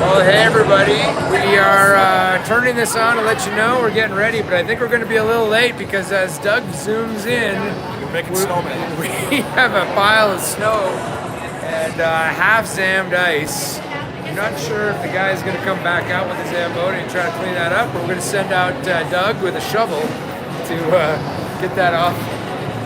Well, hey everybody, we are turning this on to let you know we're getting ready, but I think we're going to be a little late because as Doug zooms in, We're making snowman. we have a pile of snow and half-zammed ice. I'm not sure if the guy's going to come back out with his Zamboni and try to clean that up, but we're going to send out Doug with a shovel to get that off.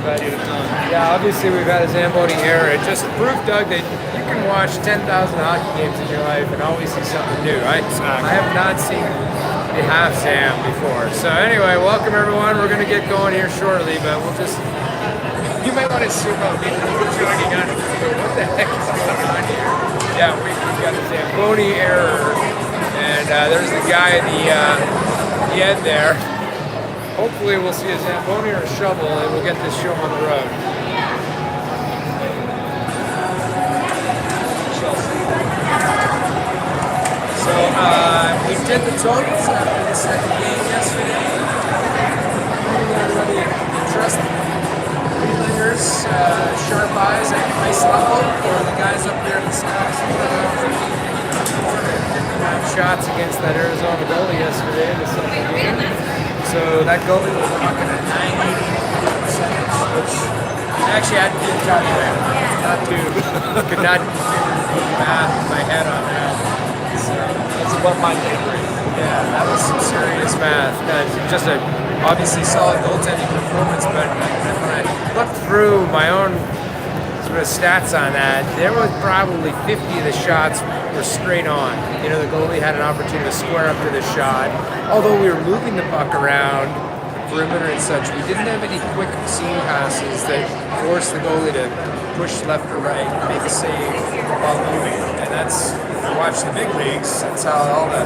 But yeah, obviously we've had a Zamboni error. It just proved, Doug, that you can watch 10,000 hockey games in your life and always see something new. I have not seen a half Zam before. So anyway, welcome everyone. We're going to get going here shortly, but we'll just... You might want to zoom out. Maybe we're jogging on. What the heck is going on here? Yeah, we've got a Zamboni error. And there's the guy at the end there. Hopefully we'll see a Zamboni or a shovel and we'll get this show on the road. So we did the totals after the second game yesterday. Everybody interested. Greenlanders, sharp eyes at ice level, or the guys up there in the stocks. 59 shots against that Arizona goalie yesterday in the second game. So that goalie was rocking at 90%, which actually I did calculate. Could not do math in my head on that. So that's above my pay grade. Yeah, that was some serious math. Just a obviously solid goaltending performance, but when I looked through my own sort of stats on that, there was probably 50 of the shots were straight on. You know, the goalie had an opportunity to square up to the shot. Although we were moving the puck around the perimeter and such, we didn't have any quick seam passes that forced the goalie to push left or right, make a save while moving. And that's, if you watch the big leagues, that's how all the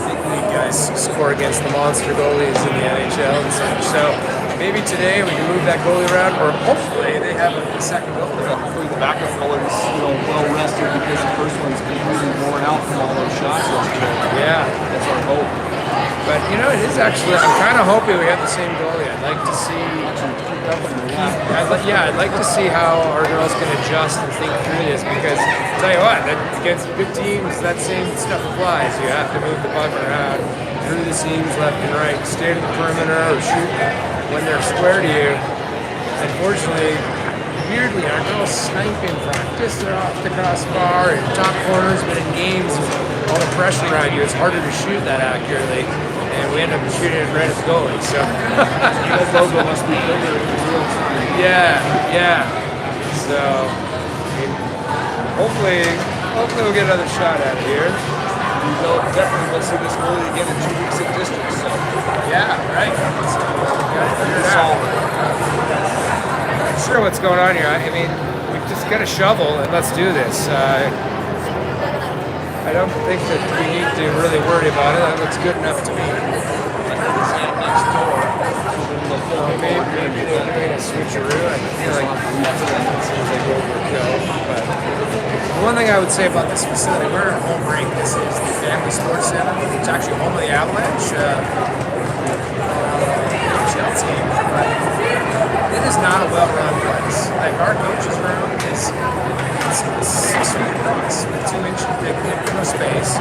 big league guys score against the monster goalies in the NHL and such. So maybe today we can move that goalie around, or hopefully they have a second goalie. Hopefully the backup goalie's well rested because the first one's completely worn out from all those shots yesterday. Yeah, that's our hope. But you know, it is actually. I'm kind of hoping we have the same goalie. I'd like to see. I'd like to see how our girls can adjust and think through this because I'll tell you what, against good teams, that same stuff applies. You have to move the puck around through the seams left and right, stay to the perimeter or shoot when they're square to you. Unfortunately, weirdly, our girls snipe in practice. They're off the crossbar and top corners, but in games, all the pressure around you, it's harder to shoot that accurately. And we end up shooting it right at the goalie. So that logo must be bigger in real time. Yeah. So I mean, hopefully we'll get another shot out of here. We'll definitely see this goalie again in 2 weeks at district. So yeah, right. So, gotta figure it out. I'm not sure what's going on here. I mean, we just got a shovel and let's do this. I don't think that we need to really worry about it. That looks good enough to me. Maybe they're doing a switcheroo. I feel like it seems like overkill. But the one thing I would say about this facility, we're at home rink. This is the Family Sports Center. It's actually home of the Avalanche NHL team. But it is not a well-run place. Like our coach's room is 6 feet across with 2-inch thick space.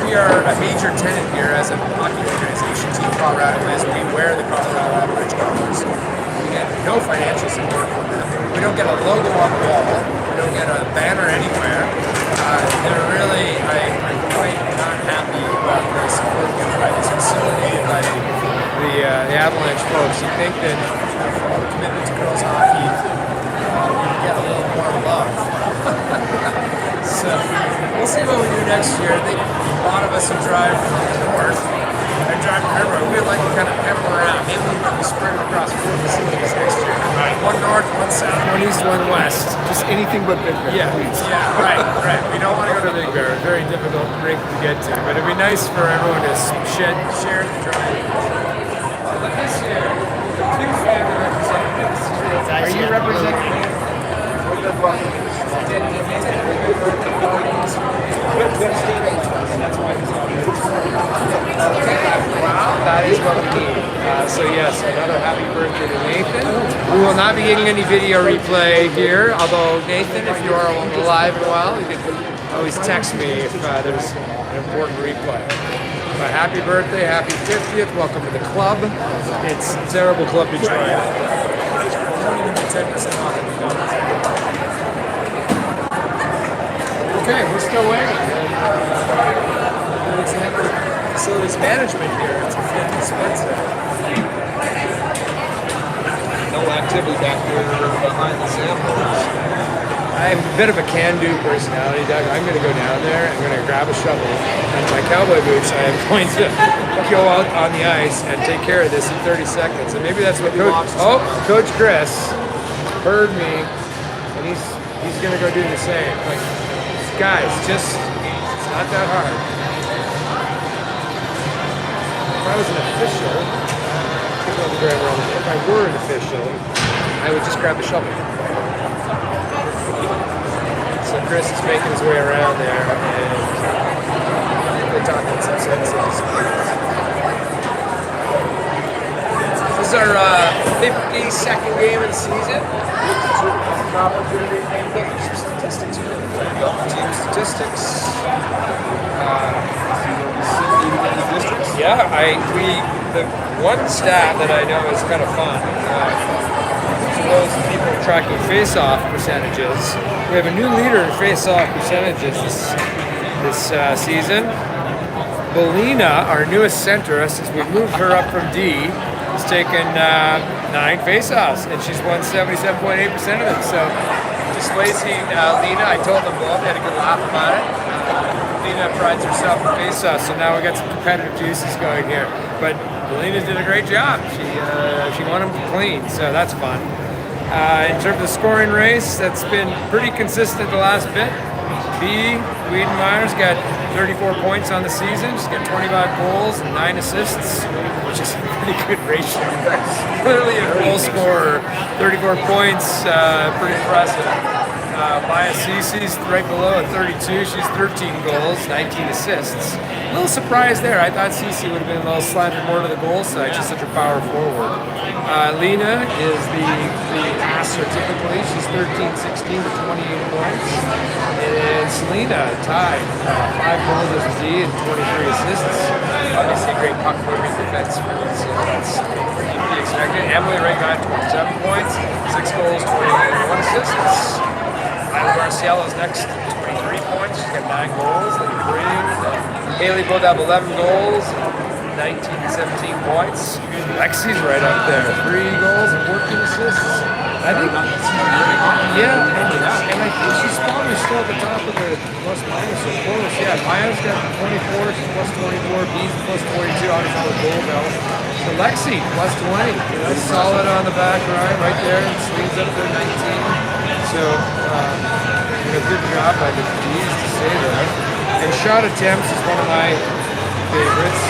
We are a major tenant here as a hockey organization. Team Colorado is. We wear the Colorado Avalanche colors. We get no financial support from them. We don't get a logo on the wall. We don't get a banner anywhere. They're really, I'm quite not happy about the support given by this facility and by the Avalanche folks. You think that for all the commitment to girls hockey, we would get a little more love. So we'll see what we do next year. I think a lot of us who drive from the north and drive to River, we'd like to kind of pepper around. Maybe we can spread them across 4 facilities next year. Right. One north, one south, one east, one west. Just anything but Big Bear, please. Yeah, right. We don't want to go to Big Bear. Very difficult rink to get to, but it'd be nice for everyone to share the drive. But this year, the big family representatives. Are you representing? Wow, that is what we need. So yes, another happy birthday to Nathan. We will not be getting any video replay here, although Nathan, if you are alive and well, you can always text me if there's an important replay. But happy birthday, happy 50th, welcome to the club. It's a terrible club to join. Don't even get 10% off if you don't. Okay, we're still waiting. It's facilities management here. It's a fancy Spencer. No activity back here behind the samples. I'm a bit of a can-do personality, Doug. I'm going to go down there. I'm going to grab a shovel and my cowboy boots. I am going to go out on the ice and take care of this in 30 seconds. And maybe that's what Coach Chris heard me, and he's going to go do the same. Like, guys, it's not that hard. If I was an official, if I were an official, I would just grab the shovel. So Chris is making his way around there, and they're talking some sense. This is our 52nd game of the season. An opportunity to look at some statistics. Team statistics. Yeah, the one stat that I know is kind of fun. For those people tracking face-off percentages, we have a new leader in face-off percentages this season. Belina, our newest centrist, as we moved her up from D, has taken 9 face-offs, and she's won 77.8% of them. So, displacing Lena, I told them both, they had a good laugh about it. Lena prides herself in face-offs, so now we got some competitive juices going here. But Belina did a great job. She won them clean, so that's fun. In terms of scoring race, that's been pretty consistent the last bit. B, Wiedenmeyer's got 34 points on the season. She's got 25 goals and 9 assists, which is a pretty good ratio. Clearly a goal scorer. 34 points, pretty impressive. Maya Cece's right below at 32. She's 13 goals, 19 assists. A little surprise there. I thought Cece would have been a little slanted more to the goal side. She's such a power forward. Lena is the passer typically. She's 13-16 with 28 points. And Selena tied 5 goals as a D and 23 assists. Obviously a great puck moving defenseman, so that's to be expected. Emily right got 27 points, 6 goals, 21 assists. Lila Marcialo's next, 23 points. She's got 9 goals. Haley both have 11 goals, 19 and 17 points. Lexi's right up there, 3 goals and 14 assists. I think, yeah, and I think she's probably still at the top of the plus minus or close. Yeah, Maya's got 24, she's plus 24, B's plus 42, obviously with goal belt. So Lexi, plus 20. That's solid on the back right there, and sleeves up there 19. So, good job by the D's to stay there. And shot attempts is one of my favorites.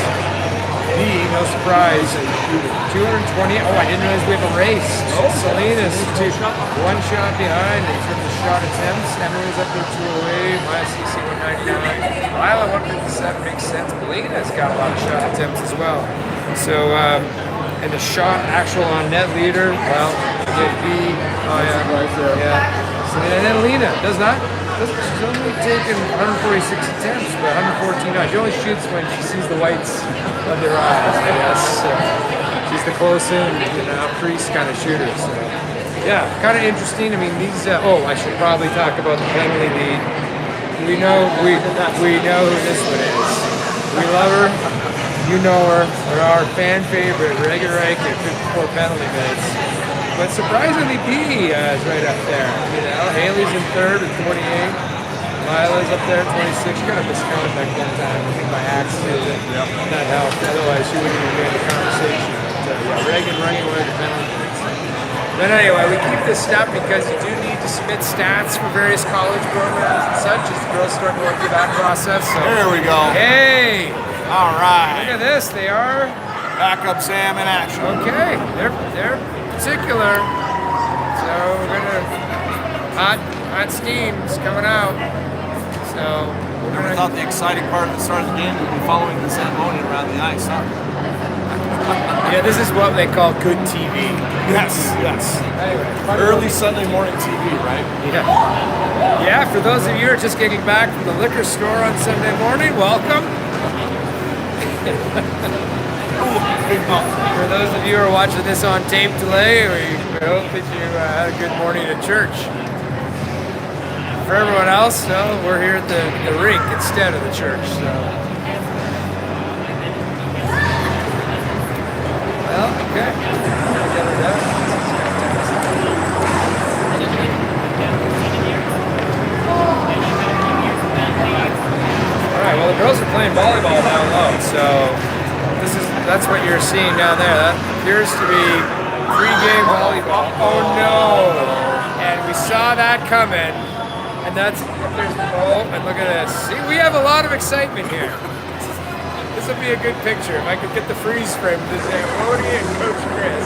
B, no surprise, 220. Oh, I didn't realize we have a race. Selena's 1 shot behind in terms of shot attempts. Emily's up there 208. Maya CC 199. Lila 157 makes sense. Belina's got a lot of shot attempts as well. So, and the shot actual on net leader, well, B. Oh yeah, yeah. Selena, and then Lena she's only taken 146 attempts, but 114 now. She only shoots when she sees the whites of their eyes, I guess. She's the close-in, crease kind of shooter. So, yeah, kind of interesting. I mean, these. I should probably talk about the penalty lead. We know who this one is. We love her. You know her. We're our fan favorite, Reagan Reich at 54 penalty minutes. But surprisingly, P is right up there. Haley's in 3rd at 28. Lila's up there at 26. She got a miscounted back one time. I think by accident. That helped. Otherwise, she wouldn't even be in the conversation. But, Reagan running away with the penalty. But anyway, we keep this up because you do need to submit stats for various college programs and such as the girls start going through that process. So, there we go. Hey! All right. Look at this. They are backup Sam in action. Okay. They're particular. So we're gonna hot steam's coming out. So we're Never thought the exciting part of the start of the game would be following the ceremony around the ice, huh? Yeah, this is what they call good TV. Yes, yes. Anyway, Early Sunday morning TV, right? Yeah. Yeah, for those of you who are just getting back from the liquor store on Sunday morning, welcome. For those of you who are watching this on tape delay, we hope that you had a good morning at church. For everyone else, no, we're here at the rink instead of the church. So, well, okay. All right. Well, the girls are playing volleyball down low, so that's what you're seeing down there. That appears to be pre-game volleyball. Oh no! And we saw that coming. And there's the ball. And look at this. See, we have a lot of excitement here. This would be a good picture if I could get the freeze frame of this Zamboni and Coach Chris.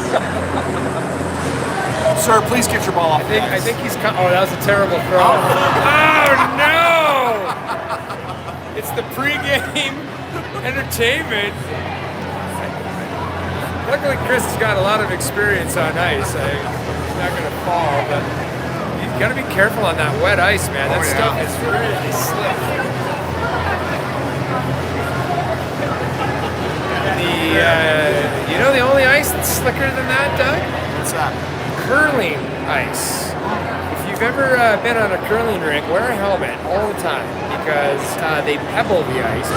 Sir, please get your ball off. I think he's. Oh, that was a terrible throw. Oh no! It's the pre-game entertainment. Luckily, Chris has got a lot of experience on ice. He's not going to fall, but you got to be careful on that wet ice, man. That stuff is really slick. The only ice that's slicker than that, Doug? What's that? Curling ice. If you've ever been on a curling rink, wear a helmet all the time because they pebble the ice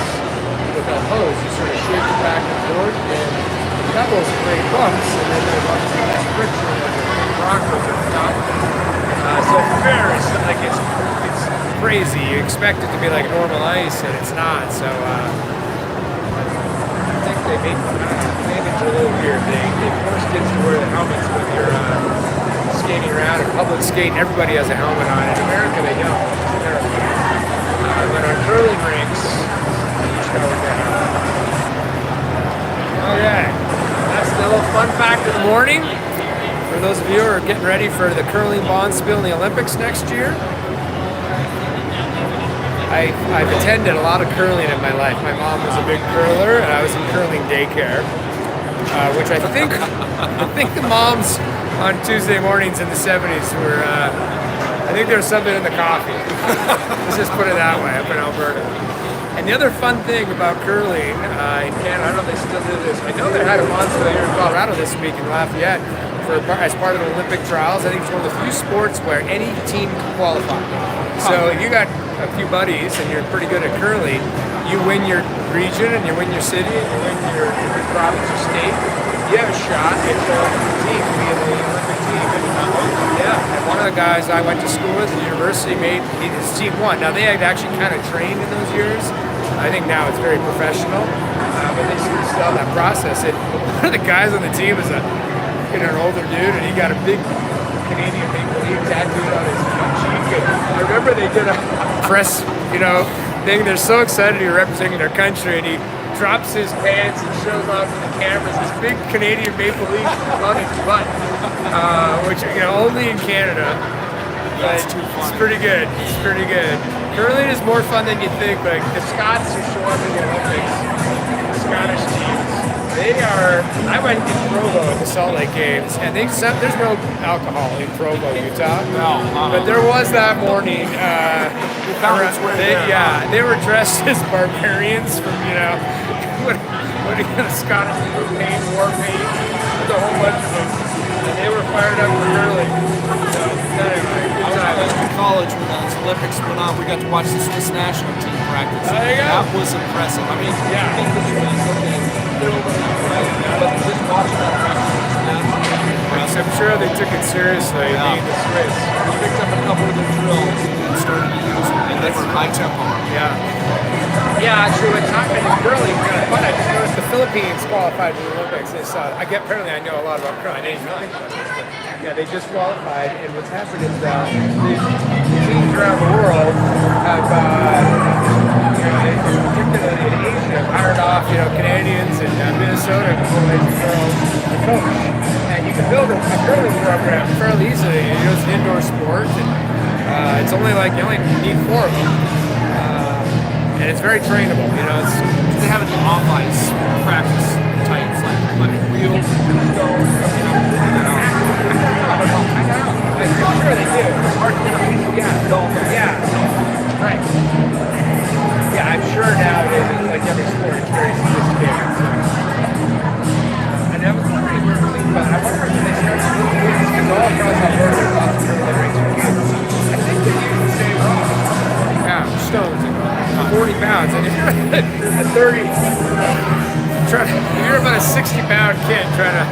with a hose. You sort of shake it back and forth, and the pebbles create bumps, and then there's obviously less friction when the rock goes at the top. So it's crazy. You expect it to be like normal ice, and it's not. So I think they made it a little weird. They force kids to wear the helmets when you're skating around. In public skating, everybody has a helmet on. In America, they don't. It's terrible. But on curling rinks, each go with their helmet. Okay, that's the little fun fact of the morning. For those of you who are getting ready for the curling bonspiel in the Olympics next year, I've attended a lot of curling in my life. My mom was a big curler, and I was in curling daycare, which I think the moms on Tuesday mornings in the 70s were. I think there was something in the coffee. Let's just put it that way up in Alberta. And the other fun thing about curling in Canada, I don't know if they still do this. I know they had a bonspiel here in Colorado this week in Lafayette as part of the Olympic trials. I think it's one of the few sports where any team can qualify. So if you got a few buddies and you're pretty good at curling, you win your region and you win your city and you win your province or state. You have a shot at the team, being the Olympic team. Yeah, and one of the guys I went to school with at the university his team won. Now they had actually kind of trained in those years. I think now it's very professional, but they still have that process. And one of the guys on the team is an older dude, and he got a big Canadian Maple Leaf tattooed on his cheek. I remember they did a press, thing. They're so excited to be representing their country, and he drops his pants and shows off to the cameras this big Canadian Maple Leaf on his butt, which only in Canada. But it's pretty good. It's pretty good. Curling is more fun than you think. Like the Scots who show up in the Olympics, the Scottish teams. I went in Provo at the Salt Lake Games, and there's no alcohol in Provo, Utah. No. But there was that morning. They were dressed as barbarians from, what Scottish people paint, war paint, with a whole bunch of them. And they were fired up for curling. So, anyway, I was in college when those Olympics went on. We got to watch the Swiss national team practice. There you go. That was impressive. I mean, Yeah. I think the Swiss, but just watching that practice, I'm sure they took it seriously, Yeah. being the Swiss. we picked up a couple of the drills and started to use them, and they were high tempo. Yeah. Yeah, actually, what's happening in curling, kind of fun. I just noticed the Philippines qualified for the Olympics. Apparently I know a lot about curling. I didn't know that. Yeah, they just qualified, and what's happened is the teams around the world have, particularly in Asia, hired off, Canadians and Minnesota boys and girls to coach. And you can build a curling program fairly easily. It's an indoor sport, and it's only you only need 4 of them. And it's very trainable, They have an off-ice practice type, like fields, stones. I'm sure they do. Right. Yeah, I'm sure nowadays it's like every sport, it's very sophisticated. So. And I was wondering where it was, but I wonder if they start to move this because all across Alberta there's lots of turtle rings for kids. I think they use the same rock. Yeah, stones, 40 pounds. And if you're a 30, if you're about a 60-pound kid trying to,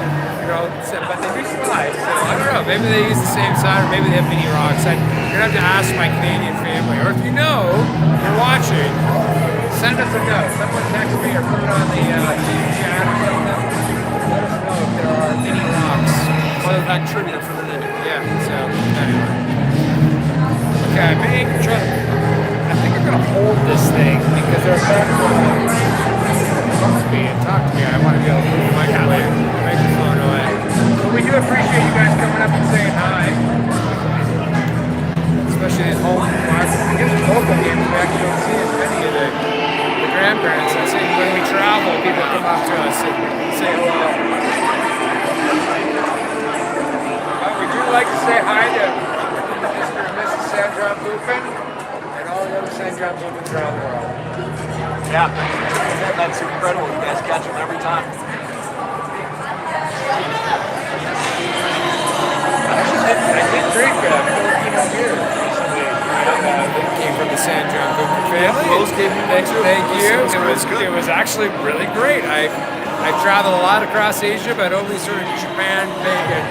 but they do slide. So I don't know. Maybe they use the same side, or maybe they have mini rocks. You're gonna have to ask my Canadian family, or if you know, you're watching, send us a note. Someone text me or put it on the chat or something. Let us know if there are mini rocks. Well, that trivia for the day. Yeah. So anyway. Okay, I think I'm gonna hold this thing because they're back talk to me. I want to be able to move the microphone away. But we do appreciate you guys coming up and saying hi. Especially these home markets. I guess local games we actually don't see as many of the grandparents. I see when we travel, people come up to us and say hello. We do like to say hi to Mr. and Mrs. Sandra Bupin and all the other Sandra Bupins around the world. Yeah, that's incredible. You guys catch them every time. I did drink Filipino beer recently. It came from the San John Bupin family. Thank you. It was actually really great. I've traveled a lot across Asia, but only sort of Japan, and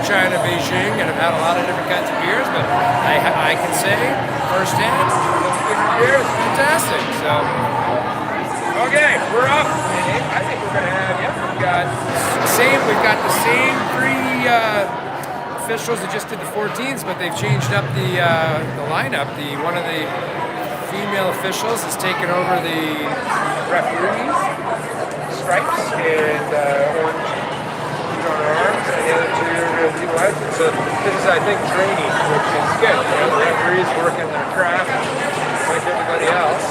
China, Beijing, and I've had a lot of different kinds of beers. But I can say firsthand, Filipino beer is fantastic. So. Okay, we're up. I think we're gonna have we've got the same three officials that just did the 14s, but they've changed up the lineup. One of the female officials has taken over the referees stripes and orange on her arms, and the other two are the white. So this is, I think, training, which is good. The referees working their craft like everybody else.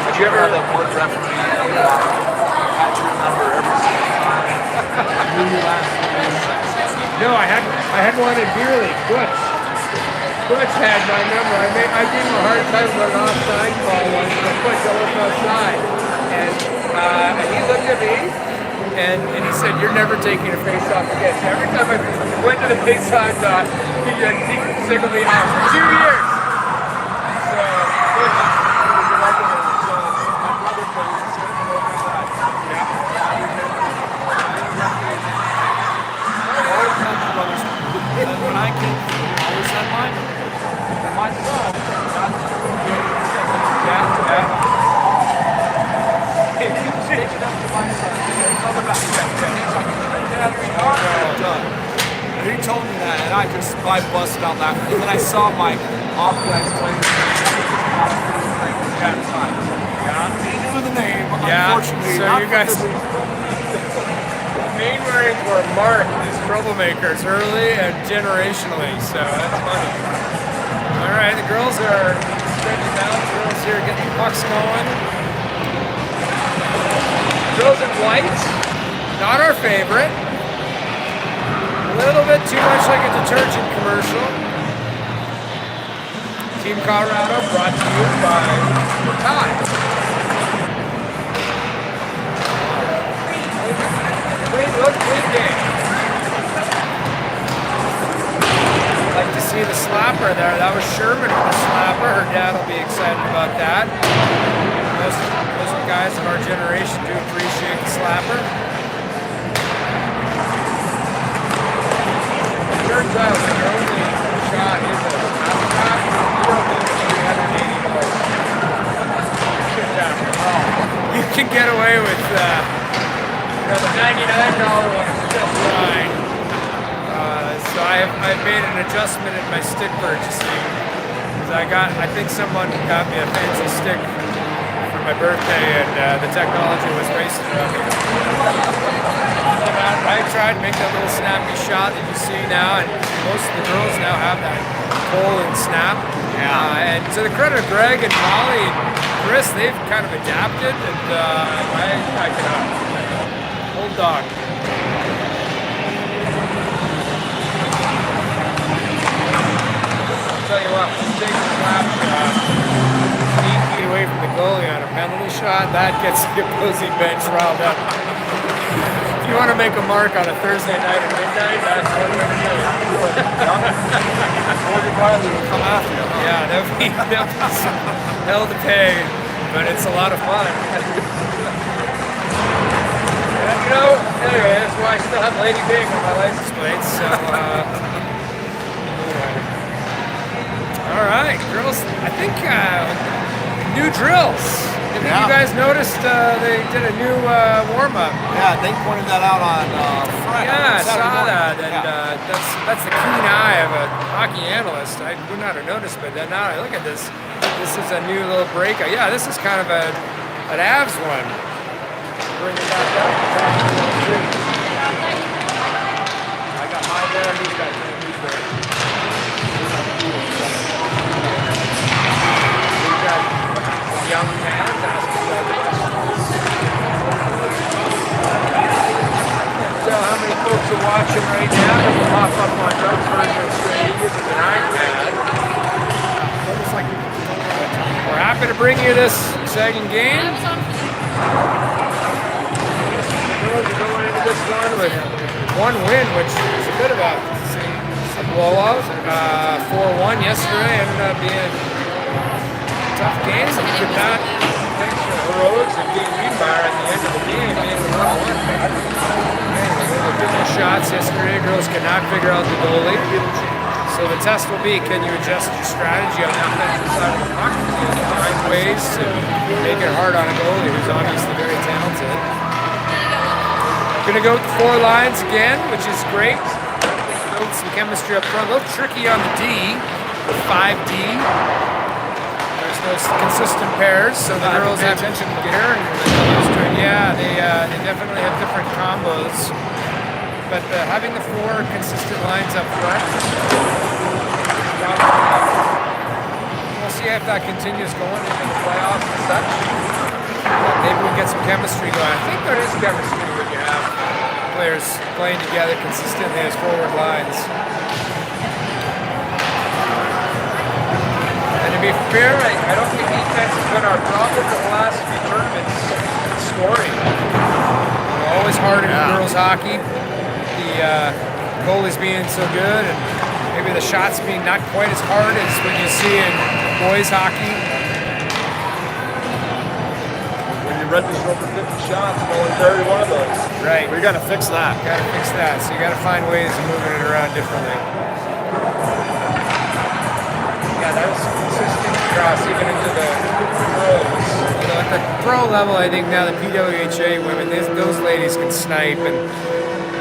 Did you ever have that one referee had to remember every single time? Knew you last No, I had one in beer league. Butch had my number. I gave him a hard time about an offside call once, but Butch almost outside. And he looked at me and he said, "You're never taking a face off again." So every time I went to the face off dot, he singled me out for 2 years. So Butch was a regular. When I came, I always had mine. And my son got take it up to my son. Dad, we are done. And he told me that, and I busted out laughing. And then I saw my off-guys playing. He knew the name, unfortunately. So you guys. Mainwaring were marked as troublemakers early and generationally, so that's funny. All right, the girls are stretching out. The girls here getting the pucks going. Girls in white, not our favorite. A little bit too much like a detergent commercial. Team Colorado brought to you by the Tide. Great game. Like to see the slapper there. That was Sherman with the slapper. Her dad will be excited about that. Most guys of our generation do appreciate the slapper. It turns out when your only shot is a slap shot, you don't need $380. You can get away with the $99 one is just fine. So I've made an adjustment in my stick purchasing. I think someone got me a fancy stick for for my birthday, and the technology was wasted on me. I tried to make that little snappy shot that you see now, and most of the girls now have that pull and snap. And to the credit of Greg and Molly and Chris, they've kind of adapted, and I cannot. Old dog. I'll tell you what, when you take a slap 8 feet away from the goalie on a penalty shot, that gets the opposing bench riled up. If you want to make a mark on a Thursday night at midnight, that's what we're going to do. Morgan Riley will come after you. Yeah, that'd be some hell to pay, but it's a lot of fun. And, you know, anyway, that's why I still have Lady Big on my license plate, so, all right, girls, I think new drills. I think you guys noticed they did a new warm-up. Yeah, they pointed that out on Friday. Yeah, I Saturday saw morning. that, and that's the keen eye of a hockey analyst. I would not have noticed, but then now I look at this. This is a new little breakout. Yeah, this is kind of an Avs one. Bring it back up. I got mine there. These guys there. We've got young fans asking about the tell how many folks are watching right now. It will pop up on Doug's version of Straight Eagles with an iPad. We're happy to bring you this exciting game. The girls are going into this one with one win, which is a bit of a blowout. 4-1 yesterday ended up being a tough game. We could not take the heroics of being rebar at the end of the game. Being 1-1. Shots yesterday, girls could not figure out the goalie. So the test will be, can you adjust your strategy on the offensive side of the puck and find ways to make it hard on a goalie who's obviously very talented. Going to go with the 4 lines again, which is great. Build some chemistry up front. A little tricky on the D, the 5D. There's no consistent pairs, so the girls have attention to gear. Yeah, they definitely have different combos. But having the 4 consistent lines up front, we'll see if that continues going into the playoffs and such. Maybe we'll get some chemistry going. I think there is chemistry when you have players playing together consistently as forward lines. And to be fair, I don't think defense has been our problem in the last few tournaments. Scoring. Always hard in girls hockey. The goalies being so good, and maybe the shots being not quite as hard as what you see in boys hockey. When you read this over 50 shots, only 31 of those. Right. We got to fix that. Got to fix that. So you got to find ways of moving it around differently. Yeah, that was consistent across even into the pros. Although at the pro level, I think now the PWHA women, those ladies can snipe, and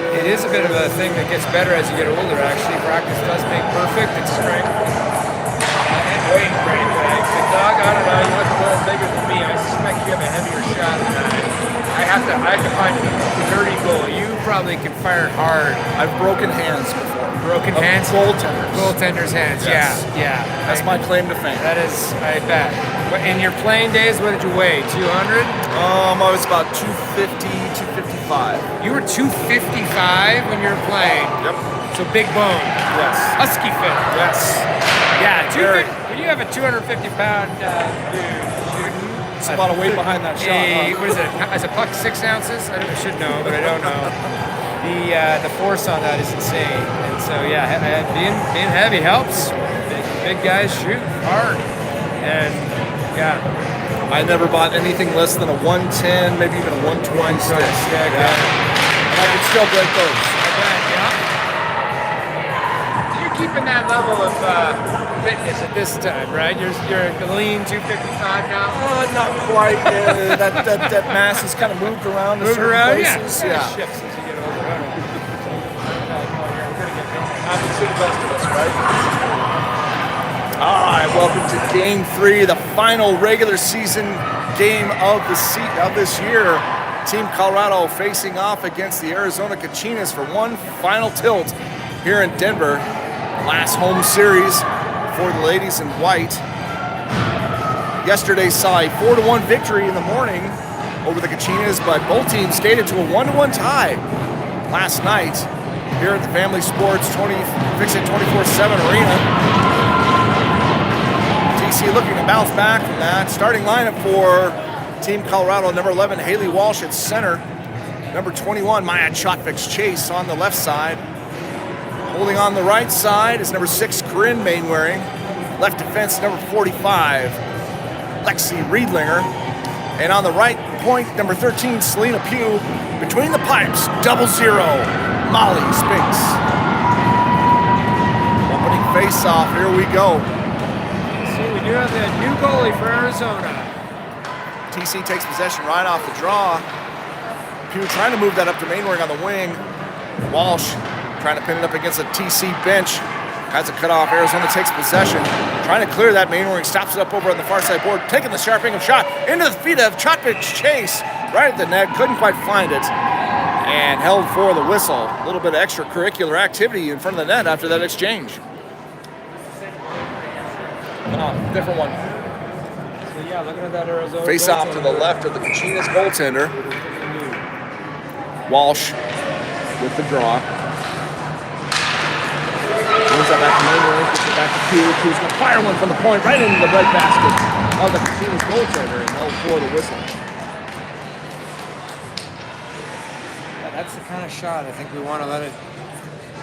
it is a bit of a thing that gets better as you get older, actually. Practice does make perfect. It's strength. And weight, right? The dog, I don't know, you look a little bigger than me. I suspect you have a heavier shot than I have to find a dirty goal. You probably can fire it hard. I've broken hands before. Broken hands? Goaltenders. Goaltenders' hands, Yes. yeah. That's my claim to fame. That is, I bet. In your playing days, what did you weigh? 200? I was about 250, 255. You were 255 when you were playing. Yep. So big bone. Yes. Husky fit. Yes. Yeah, 250. When you have a 250-pound dude, It's a lot of weight behind that shot. what is it? Is a puck 6 ounces? I should know, but I don't know. The force on that is insane. And so yeah, being heavy helps. Big guys shoot hard. And yeah. I never bought anything less than a 110, maybe even a 120 stick. Yeah. And I could still break those. I bet, yeah. You're keeping that level of fitness at this time, right? You're a lean 255 now. Not quite. That mass has kind of moved around. Moved around, yeah. Places. It shifts as you get older. Happens to the best of us, right? All right, welcome to Game 3, the final regular season game of this year. Team Colorado facing off against the Arizona Cachinas for one final tilt here in Denver. Last home series for the ladies in white. Yesterday saw a 4-1 victory in the morning over the Cachinas, but both teams skated to a 1-1 tie last night here at the Family Sports Fix-It 24/7 Arena. TC looking to bounce back from that. Starting lineup for Team Colorado: number 11, Haley Walsh at center. Number 21, Maya Chotvics-Chase on the left side. Holding on the right side is number 6, Corinne Mainwaring. Left defense, number 45, Lexi Riedlinger. And on the right point, number 13, Selena Pugh. Between the pipes, 0-0, Molly Spinks. Opening face-off, here we go. See, we do have the new goalie for Arizona. TC takes possession right off the draw. Pugh trying to move that up to Mainwaring on the wing. Walsh trying to pin it up against the TC bench. Has it cut off. Arizona takes possession. Trying to clear that. Mainwaring stops it up over on the far side board. Taking the sharp angle shot into the feet of Chotvics-Chase. Right at the net. Couldn't quite find it. And held for the whistle. A little bit of extracurricular activity in front of the net after that exchange. No, different one. So yeah, looking at that Arizona. Face off to the left of the Cachinas goaltender. Walsh with the draw. Moves that back to Mainwaring, gets it back to Pugh. Pugh's going to fire one from the point right into the red basket of the Cachinas goaltender and held for the whistle. Yeah, that's the kind of shot I think we want to let it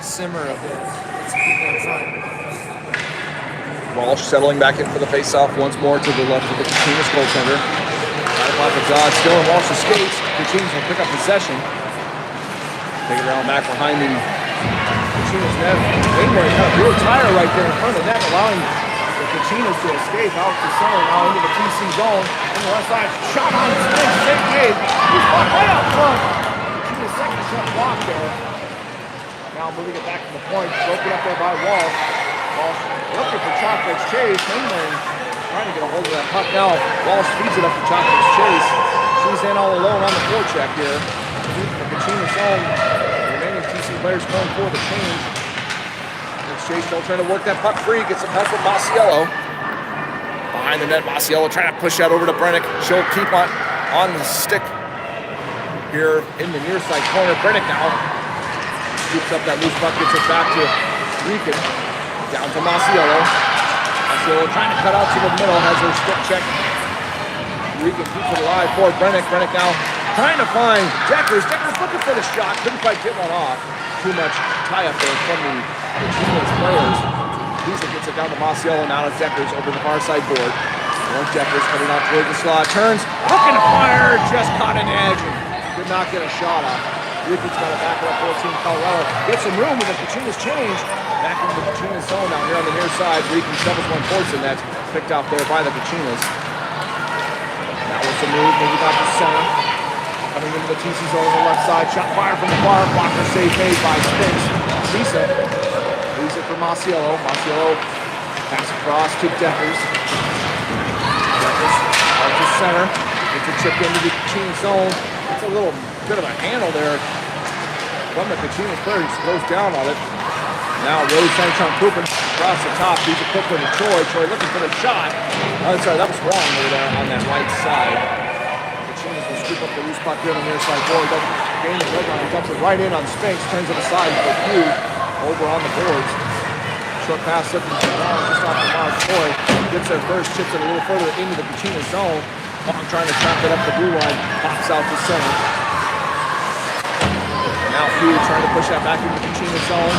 simmer a bit. Let's keep it in front. Walsh settling back in for the face-off once more to the left of the Cachinas goaltender. Right off the dodge, still in Walsh's skates. Cachinas will pick up possession. Take it around back behind the Cachinas net. Mainwaring got a real tire right there in front of the net, allowing the Cachinas to escape out to center, now into the TC zone. On the left side, shot on the spin, save made. He's caught right out front. Cachinas second shot block there. Now moving it back to the point, broken up there by Walsh. Walsh looking for Chotvics-Chase. Mainwaring trying to get a hold of that puck now. Walsh feeds it up to Chotvics-Chase. She's in all alone on the forecheck here. The Cachinas zone. The remaining TC players going for the change. Chase still trying to work that puck free. Gets some help from Masiello. Behind the net, Masiello trying to push that over to Brennick. She'll keep on the stick here in the near side corner. Brennick now scoops up that loose puck, gets it back to Rieken. Down to Masiello. Masiello trying to cut out to the middle, has her stick check. Rieken keeps it alive for Brennick. Brennick now trying to find Deckers. Deckers looking for the shot. Couldn't quite get one off. Too much tie-up there from the Cachinas players. Lisa gets it down to Masiello. Now to Deckers over the far side board. One Deckers coming out towards the slot. Turns. Looking to fire. Just caught an edge and could not get a shot off. Rieken's got to back it up 14. Colorado gets some room with the Cachinas change. Back into the Cachinas zone down here on the near side. Rieken shovels one towards the net. Picked out there by the Cachinas. That was the move. Maybe back to center. Coming into the TC zone on the left side. Shot fired from the far. Blocker save made by Spinks. Lisa leaves it for Masiello. Masiello pass across to Deckers. Deckers out to center. Gets a chip into the Cachinas zone. It's a little bit of a handle there from the Cachinas player. He slows down on it. Now Rose Sanchon Poopin across the top. He's a quick one to Troy. Troy looking for the shot. Oh, sorry, that was wrong over there on that right side. Cachinas will scoop up the loose puck here on the near side board. Doesn't gain the red line. He dumps it right in on Spinks. Turns it aside for Pugh over on the boards. Short pass slipping to the ground just off the mark. Troy gets there first, chips it a little further into the Cachinas zone. Long trying to trap it up the blue line. Pops out to center. Now Pugh trying to push that back into the Cachinas zone.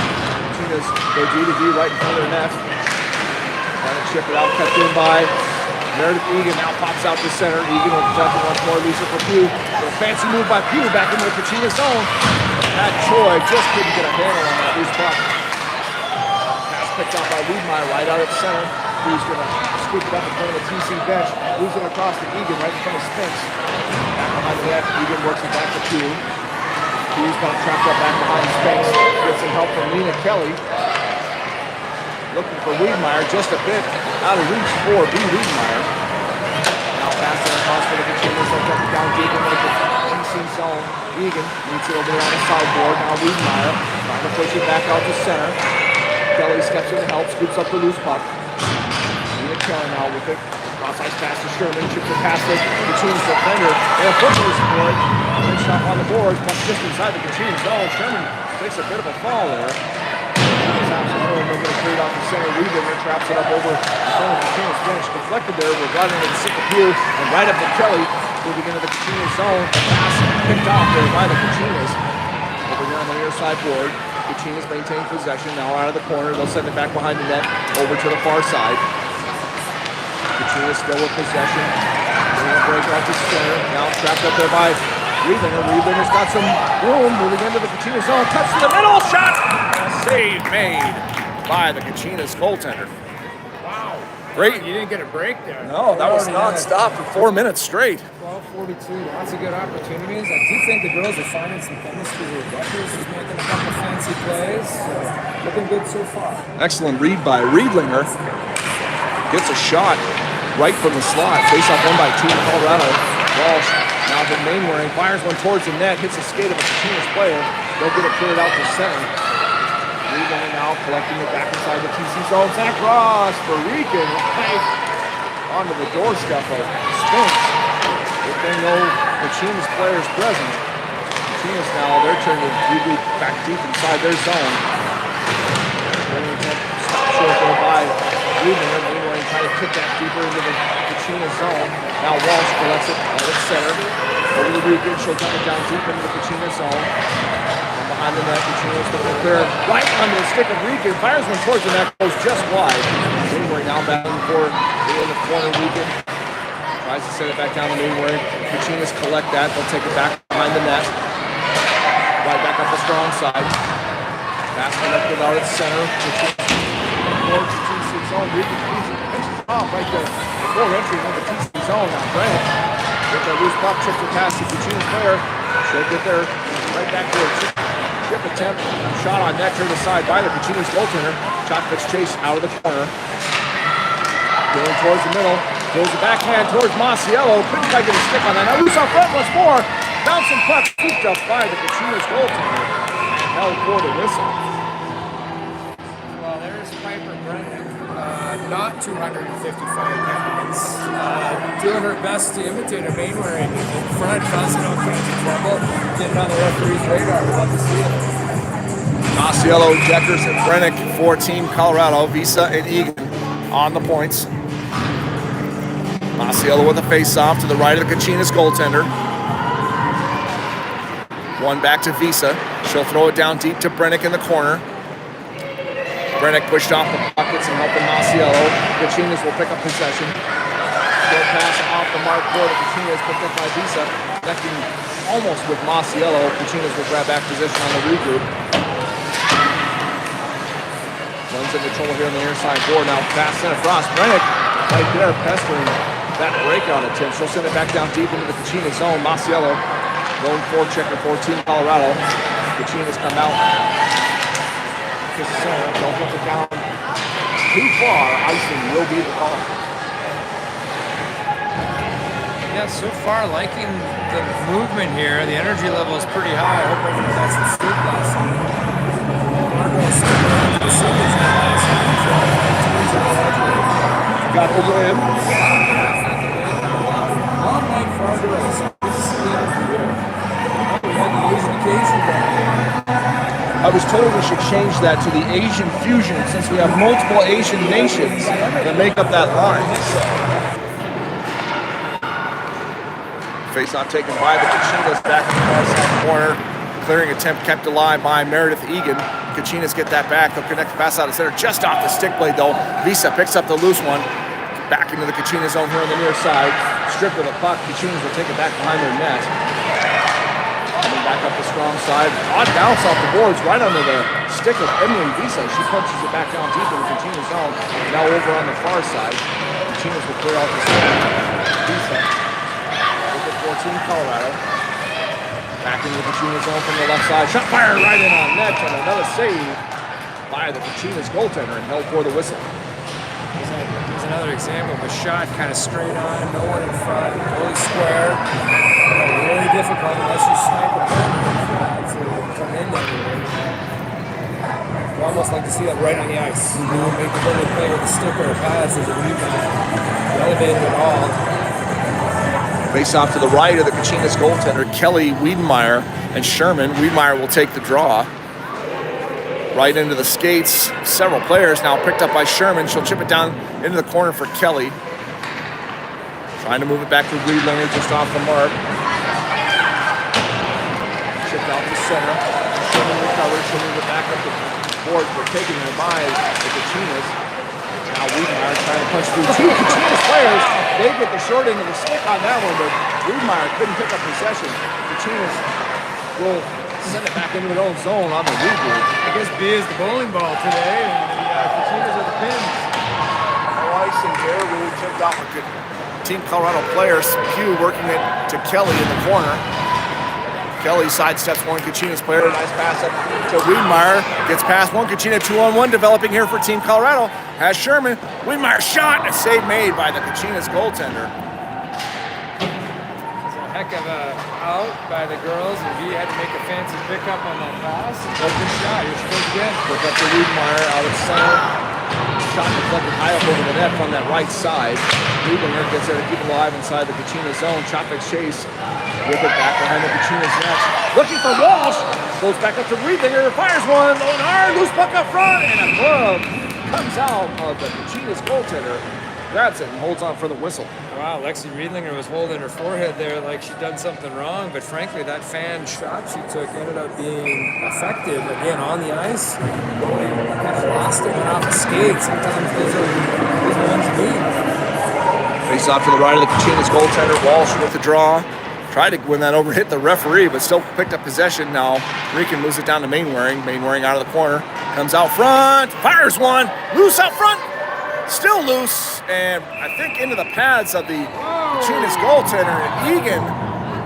Cachinas go D to D right in front of the net. Trying to chip it out, kept in by Meredith Egan. Now pops out to center. Egan will protect it once more. Lisa for Pugh. A fancy move by Pugh back into the Cachinas zone. That Troy just couldn't get a handle on that loose puck. Pass picked out by Wiedmeyer right out at center. Pugh's going to scoop it up in front of the TC bench. Moves it across to Egan right in front of Spinks. Back behind the net. Egan works it back to Pugh. Pugh's got trapped up back behind Spinks. Gets some help from Lena Kelly. Looking for Wiedmeyer just a bit out of reach for B. Wiedmeyer. Now pass it across for the Kachinas. They'll get it down deep into the TC zone. Egan needs it over there on the sideboard. Now Wiedemeyer trying to push it back out to center. Kelly steps in to help, scoops up the loose puck. Ian Kelly now with it. Cross-ice pass to Sherman. Chips it past the Kachinas defender. And a foot race for it. Good shot on the boards. Puck just inside the Kachinas zone. Sherman takes a bit of a fall there. They're going to clear it off the center. Wiedemeyer traps it up over the front of the Kachinas bench. Deflected there. We're driving into the second view. And right up to Kelly. Moving into the Kachinas zone. A pass picked off there by the Kachinas. Over here on the near side board. Kachinas maintain possession. Now out of the corner. They'll send it back behind the net. Over to the far side. Kachinas still with possession. Bringing a break out to center. Now trapped up there by Wiedemeyer. Wiedemayer's got some room. Moving into the Kachinas zone. Touch to the middle. Shot. Save made by the Kachinas goaltender. Wow. Great. You didn't get a break there. No, that was non-stop for 4 minutes straight. 12:42. Lots of good opportunities. I do think the girls are finding some chemistry here. Rutgers is making a couple fancy plays. So looking good so far. Excellent read by Riedlinger. Gets a shot right from the slot. Face-off won by Team Colorado. Walsh now been Mainwaring. Fires one towards the net. Hits the skate of a Kachinas player. They'll get it cleared out to center. Riedlinger now collecting it back inside the TC zone. Zach Ross for Regan. Right onto the doorstep of Spence. If they know Kachinas players present. Kachinas now, their turn to regroup back deep inside their zone. Stop short there by Wiedemeyer. Mainwaring trying to kick that deeper into the Kachinas zone. Now Walsh collects it out at center. Over the Regan. She'll dump it down deep into the Kachinas zone. Behind the net, Kachinas looking clear right under the stick of Regan. Fires one towards the net, goes just wide. Mainwaring now battling for in the corner. Regan tries to set it back down to Mainwaring. Kachinas collect that. They'll take it back behind the net. Right back up the strong side. Pass connected out at center. Towards the TC zone. Regan pitches off right there before entry into the TC zone. Now Brennan with their loose puck, chips it past the Kachinas player. She'll get there right back to her chip attempt. Shot on net turned aside by the Kachinas goaltender. Chotkovich chase out of the corner. Going towards the middle. Throws the backhand towards Masiello. Couldn't quite get a stick on that. Now loose off front once more. Bouncing puck scooped up by the Kachinas goaltender. Held for the whistle. Well, there's Piper Brennan. Not 255 pounds. Doing her best to imitate a Mainwaring in front, causing all kinds of trouble. Getting on the referee's radar. Love to see it. Masiello, Deckers, and Brennick for Team Colorado. Visa and Egan on the points. Masiello with a face-off to the right of the Kachinas goaltender. One back to Visa. She'll throw it down deep to Brennick in the corner. Brennick pushed off the buckets and helping Masiello. Kachinas will pick up possession. Short pass off the mark for the Kachinas, picked up by Visa. Connecting almost with Masiello. Kachinas will grab back position on the regroup. Runs into trouble here on the near side board. Now pass center Frost. Brennick right there pestering that breakout attempt. She'll send it back down deep into the Kachinas zone. Masiello lone forechecker for Team Colorado. Kachinas come out. Center, they'll get it down too far. Icing will be the call. Yeah, so far liking the movement here. The energy level is pretty high. I hope everyone got some sleep last night. Got over him. Long night for our girls. Good to see them here. We had the Asian occasion down here. I was told we should change that to the Asian fusion since we have multiple Asian nations that make up that line. Face-off taken by the Kachinas back in the far side corner. Clearing attempt kept alive by Meredith Egan. Kachinas get that back. They'll connect the pass out of center just off the stick blade though. Visa picks up the loose one. Back into the Kachinas zone here on the near side. Stripped of the puck. Kachinas will take it back behind their net. Coming back up the strong side. Odd bounce off the boards right under the stick of Emily Visa. She punches it back down deep in the Kachinas zone. Now over on the far side. Kachinas will clear out the center. Visa with the 14 Colorado. Back into the Kachinas zone from the left side. Shot fired right in on net and another save by the Kachinas goaltender and held for the whistle. Here's another example of a shot kind of straight on, no one in front, really square. Really difficult unless you snipe a bullet to come in that way. You almost like to see that right on the ice. You know, make the bullet play with a stick or a pass as a rebound. Elevated at all. Face off to the right of the Kachinas goaltender, Kelly Wiedenmeyer and Sherman. Wiedenmeyer will take the draw. Right into the skates. Several players now picked up by Sherman. She'll chip it down into the corner for Kelly. Trying to move it back to Riedlinger just off the mark. Chipped out to the center. Sherman recovers. She'll move it back up the board for taking it by the Kachinas. Now Wiedenmeyer trying to punch through two Kachinas players. They get the short end of the stick on that one, but Wiedenmeyer couldn't pick up possession. Kachinas will send it back into their own zone on the reboot. I guess B is the bowling ball today, and the Kachinas are the pins. No icing there. Really tipped off a good Team Colorado player. Pugh working it to Kelly in the corner. Kelly sidesteps one Kachinas player. Nice pass up to Wiedenmeyer. Gets past one Kachina, 2-on-1 developing here for Team Colorado. Has Sherman. Wiedenmeyer shot and a save made by the Kachinas goaltender. Heck of a out by the girls, and V had to make a fancy pickup on that pass. Open shot. Here she goes again. Look up to Wiedenmeyer out of center. Shot deflected high up over the net from that right side. Riedlinger gets there to keep it alive inside the Kachina zone. Chopik Chase with it back behind the Kachina's net. Looking for Walsh. Goes back up to Riedlinger. Fires one. Low and hard. Loose puck up front. And a glove comes out of the Kachina's goaltender. Grabs it and holds on for the whistle. Wow, Lexi Riedlinger was holding her forehead there like she'd done something wrong, but frankly, that fan shot she took ended up being effective again on the ice. Really kind of lost it, went off the skate. Sometimes those are the ones you need. Face off to the right of the Kachina's goaltender. Walsh with the draw. Tried to win that over, hit the referee, but still picked up possession. Now Rican moves it down to Mainwaring. Mainwaring out of the corner. Comes out front. Fires one. Loose out front. Still loose, and I think into the pads of the Kachinas goaltender. Egan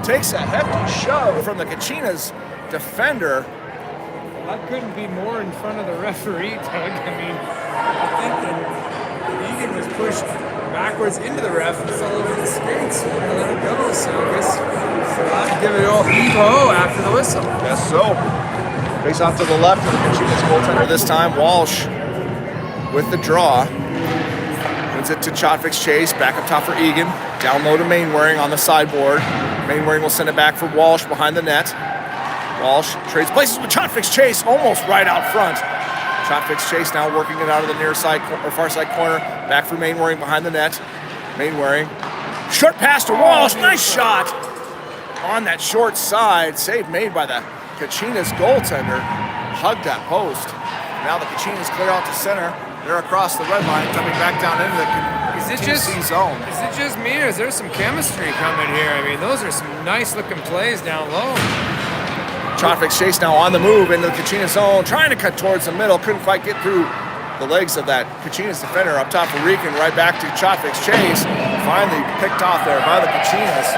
takes a hefty shove from the Kachinas defender. Well, that couldn't be more in front of the referee, Doug. I mean, I think that Egan was pushed backwards into the ref and fell over the skates. We're gonna let it go, so I guess we're allowed to give it all heave-ho after the whistle. Yes, so. Face off to the left of the Kachinas goaltender this time. Walsh with the draw. Wins it to Chotvik's Chase, back up top for Egan. Down low to Mainwaring on the sideboard. Mainwaring will send it back for Walsh behind the net. Walsh trades places with Chotvik's Chase, almost right out front. Chotvik's Chase now working it out of the near side or far side corner. Back for Mainwaring behind the net. Mainwaring. Short pass to Walsh. Nice shot on that short side. Save made by the Kachinas goaltender. Hugged that post. Now the Kachinas clear out to center. They're across the red line, coming back down into the TC zone. Is it just me, or is there some chemistry coming here? I mean, those are some nice-looking plays down low. Chotvik's Chase now on the move into the Kachinas zone, trying to cut towards the middle. Couldn't quite get through the legs of that Kachinas defender. Up top for Rican, right back to Chotvik's Chase. Finally picked off there by the Kachinas.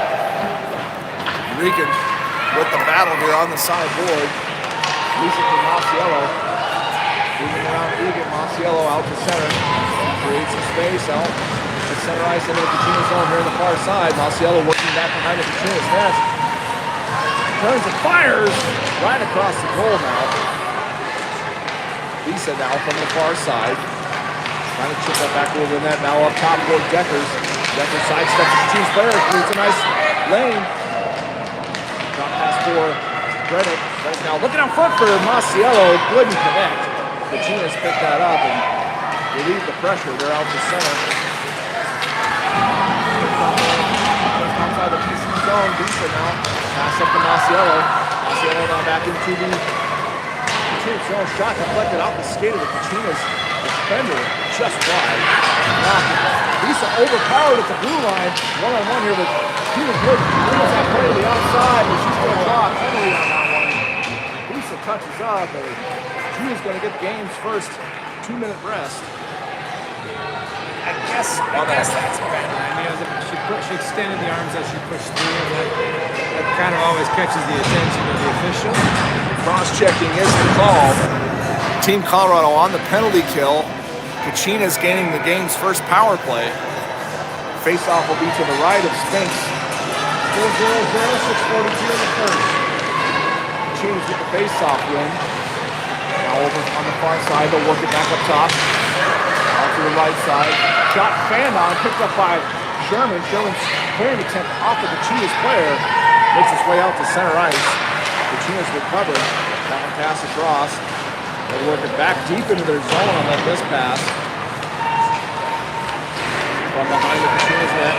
Rican with the battle here on the sideboard. Losing to Masiello. Moving around Egan, Masiello out to center. Creates some space out. It's center ice into the Kachinas zone here on the far side. Masiello working back behind the Kachinas net. Turns and fires right across the goal now. Lisa now from the far side. Trying to chip that back over the net. Now up top for Deckers. Deckers sidesteps the Kachinas player. Creates a nice lane. Drop pass for Brennan. Brennan now looking out front for Masiello. Couldn't connect. Kachinas picked that up and relieved the pressure. They're out to center. Outside the PC zone. Bisa now. Pass up to Masiello. Masiello now back into the Kachinas zone. Shot deflected off the skate of the Kachinas defender just wide. Now Bisa overpowered at the blue line. One-on-one here, but he was good. Brings that play to the outside, but she's going to draw a penalty on that one. Bisa touches up. He was going to get the game's first 2-minute rest. I guess that's better. I mean, she extended the arms as she pushed through, and that kind of always catches the attention of the official. Cross-checking is the call. Team Colorado on the penalty kill. Kachina's gaining the game's first power play. Face-off will be to the right of Spinks. Still 0-0, 6:42 in the first. Kachina's with the face-off win. Now over on the far side, they'll work it back up top. Out to the right side. Shot fanned on, picked up by Sherman. Sherman's clearing attempt off of Kachina's player. Makes its way out to center ice. Kachina's recovered. That one pass across. They'll work it back deep into their zone on that miss pass. From behind the Kachina's net.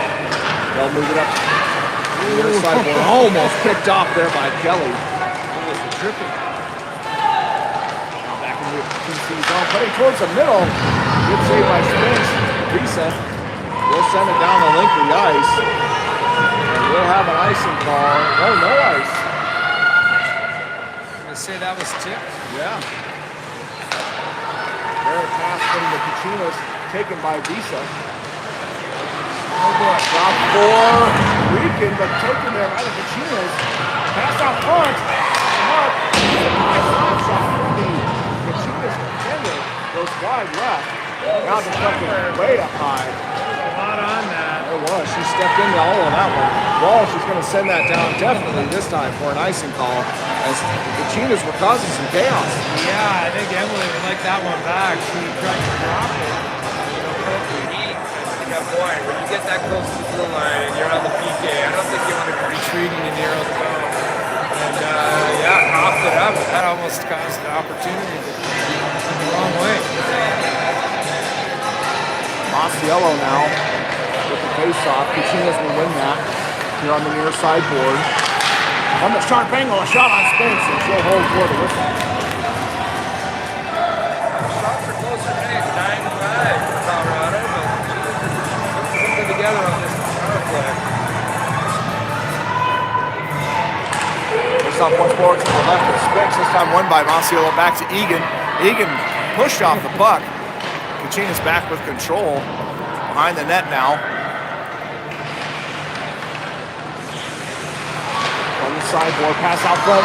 They'll move it up. The other side board. Almost picked off there by Kelly. Almost a tripping. Now back into the TC zone. Cutting towards the middle. Good save by Spinks. Risa will send it down the length of the ice. And we'll have an icing call. No ice. I'm gonna say that was tipped. Yeah. Rare pass from the Kachinas taken by Visa. Oh boy. Drop for Rican, but taken there by the Kachinas. Pass out front. Mark. Nice slap shot from the Kachinas defender. Goes wide left. Now deflected way up high. A lot on that. There was. She stepped into all of that one. Walsh is going to send that down definitely this time for an icing call, as the Chinas were causing some chaos. Yeah, I think Emily would like that one back. She tried to drop it. Boy, when you get that close to the blue line and you're on the PK, I don't think you want to be retreating in the arrow zone. And yeah, popped it up. That almost caused an opportunity to go the wrong way. Masiello now with the face-off. Kachinas will win that here on the near side board. On the sharp angle, a shot on Spinks, and she'll hold for the whistle. Shots are closer today, 9-5 for Colorado, but something together on this power play. Face-off once more to the left of Spinks, this time won by Masiello back to Egan. Egan pushed off the puck. Kachina's back with control. Behind the net now. On the sideboard, pass out front.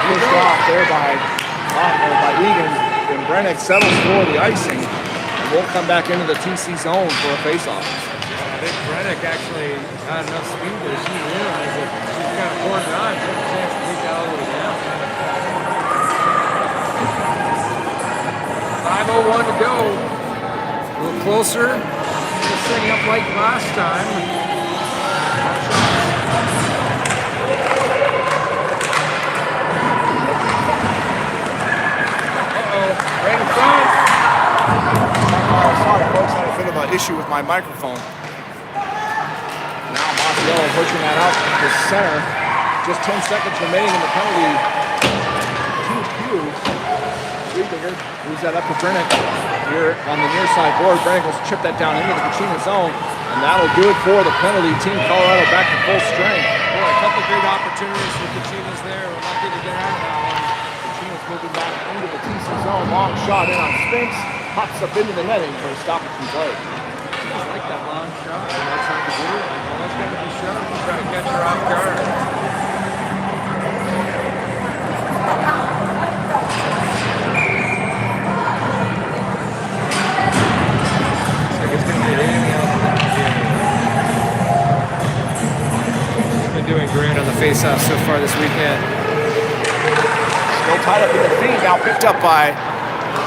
Pushed off there by Egan. And Brennick settles for the icing. And we'll come back into the TC zone for a face-off. I think Brennick actually had enough speed there. She realized that she's kind of poured it on. She had a chance to take that all the way down. 5:01 to go. A little closer. Just setting up like last time. Right in front. Sorry, folks, I had a bit of an issue with my microphone. Now Masiello pushing that out to center. Just 10 seconds remaining in the penalty. Friedinger moves that up to Brennick here on the near side board. Brennick will chip that down into the Kachina zone, and that'll do it for the penalty team. Colorado back to full strength. Boy, a couple great opportunities for Kachinas there. We're lucky to get out of that one. Kachina's moving back into the TC zone. Long shot in on Spinks. Pops up into the netting for a stoppage from play. I like that long shot. That's hard to do. That's got to be shown. Try to catch her off guard. Doing great on the face-off so far this weekend. Still tied up in the feed, now picked up by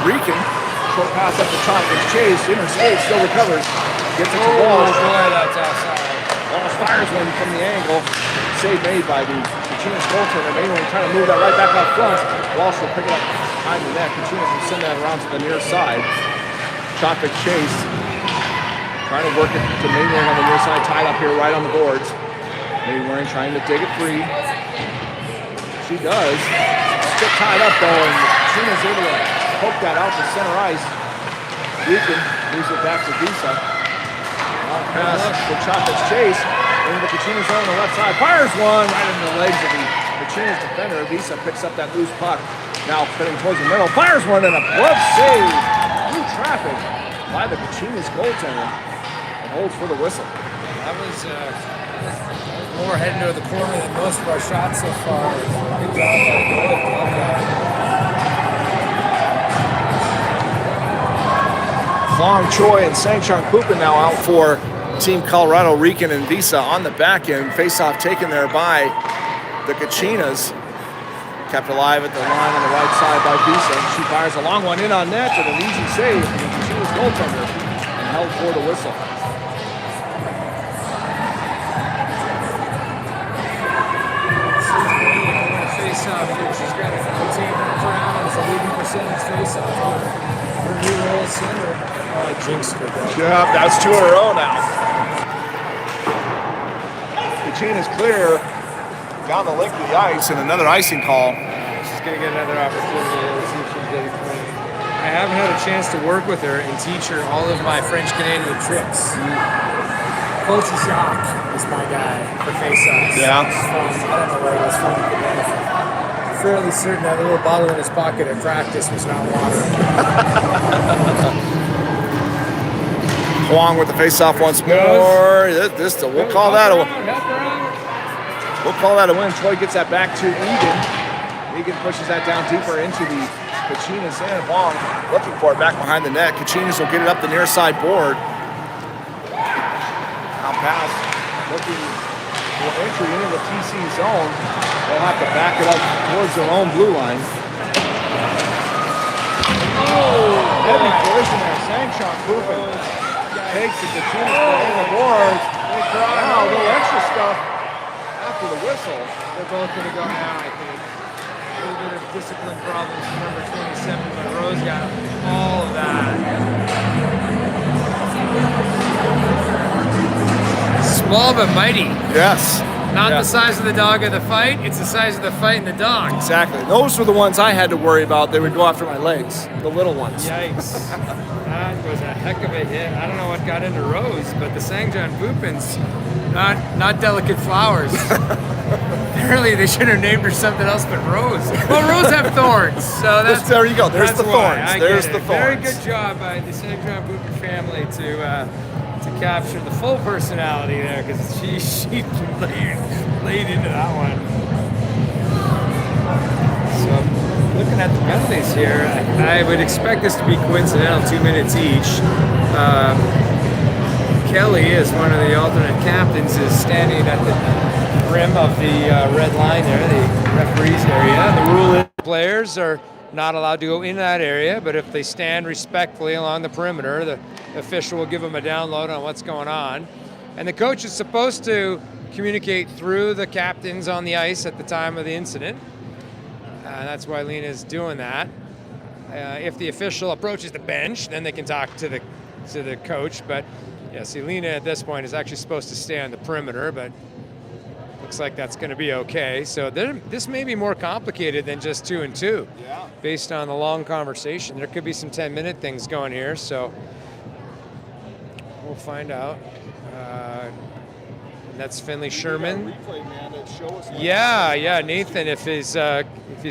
Rican. Short pass up the top, is chased, interskates, still recovers. Gets it to Walsh. Boy, that's outside. Walsh fires one from the angle. Save made by the Kachina's goaltender. Mainly trying to move that right back up front. Walsh will pick it up behind the net. Kachina can send that around to the near side. Chopic chase. Trying to work it to Mainland on the near side, tied up here right on the boards. Mainland trying to dig it free. She does. Still tied up though, and Kachina's able to poke that out to center ice. Rican moves it back to Visa. Long pass for Chopic's chase. Into the Kachina zone on the left side. Fires one right in the legs of the Kachina's defender. Visa picks up that loose puck. Now fitting towards the middle. Fires one and a glove save. Through traffic by the Kachina's goaltender. And holds for the whistle. That was more heading to the corner than most of our shots so far. Good job by the goalie. Love that. Huang Choi and Sang-Chang Pupin now out for Team Colorado, Rican and Visa on the back end. Face-off taken there by the Kachinas. Kept alive at the line on the right side by Visa. She fires a long one in on net and an easy save from the Kachinas goaltender and held for the whistle. Face-off here. She's got a 15 round as a leading percentage face-off. Her new role center. Oh, I jinxed her. Yeah, that's 2 in a row now. Kachina's clear down the length of the ice and another icing call. She's going to get another opportunity to see if she can get it clean. I haven't had a chance to work with her and teach her all of my French-Canadian tricks. Coach Jacques is my guy for face-offs. Yeah. I don't know where he was from. I'm fairly certain that little bottle in his pocket at practice was not water. Huang with the face-off once more. We'll call that a win. Choi gets that back to Egan. Egan pushes that down deeper into the Kachinas and Huang looking for it back behind the net. Kachinas will get it up the near side board. Now pass looking for entry into the TC zone. They'll have to back it up towards their own blue line. Oh, heavy collision there. Sang-Chang Pupin takes the Kachinas on the board. Now a little extra stuff after the whistle. They're both going to go now, I think. A little bit of discipline problems from number 27, but Rose got all of that. Small but mighty. Yes. Not the size of the dog of the fight, it's the size of the fight and the dog. Exactly. Those were the ones I had to worry about. They would go after my legs, the little ones. Yikes. That was a heck of a hit. I don't know what got into Rose, but the Sang-Chang Pupin's not delicate flowers. Apparently they should have named her something else but Rose. Well, Rose have thorns, so that's There you go. There's the thorns. There's the thorns. Very good job by the Sang-Chang Pupin family to capture the full personality there, because she laid into that one. So looking at the penalties here, I would expect this to be coincidental, 2 minutes each. Kelly, as one of the alternate captains, is standing at the rim of the red line there, the referee's area. The rule is players are not allowed to go in that area, but if they stand respectfully along the perimeter, the official will give them a download on what's going on. And the coach is supposed to communicate through the captains on the ice at the time of the incident. That's why Lena is doing that. If the official approaches the bench, then they can talk to the coach. But yeah, see, Lena at this point is actually supposed to stay on the perimeter, but looks like that's going to be okay. So this may be more complicated than just 2 and 2, based on the long conversation. There could be some 10-minute things going here, so we'll find out. That's Finley Sherman. Yeah, Nathan, if he's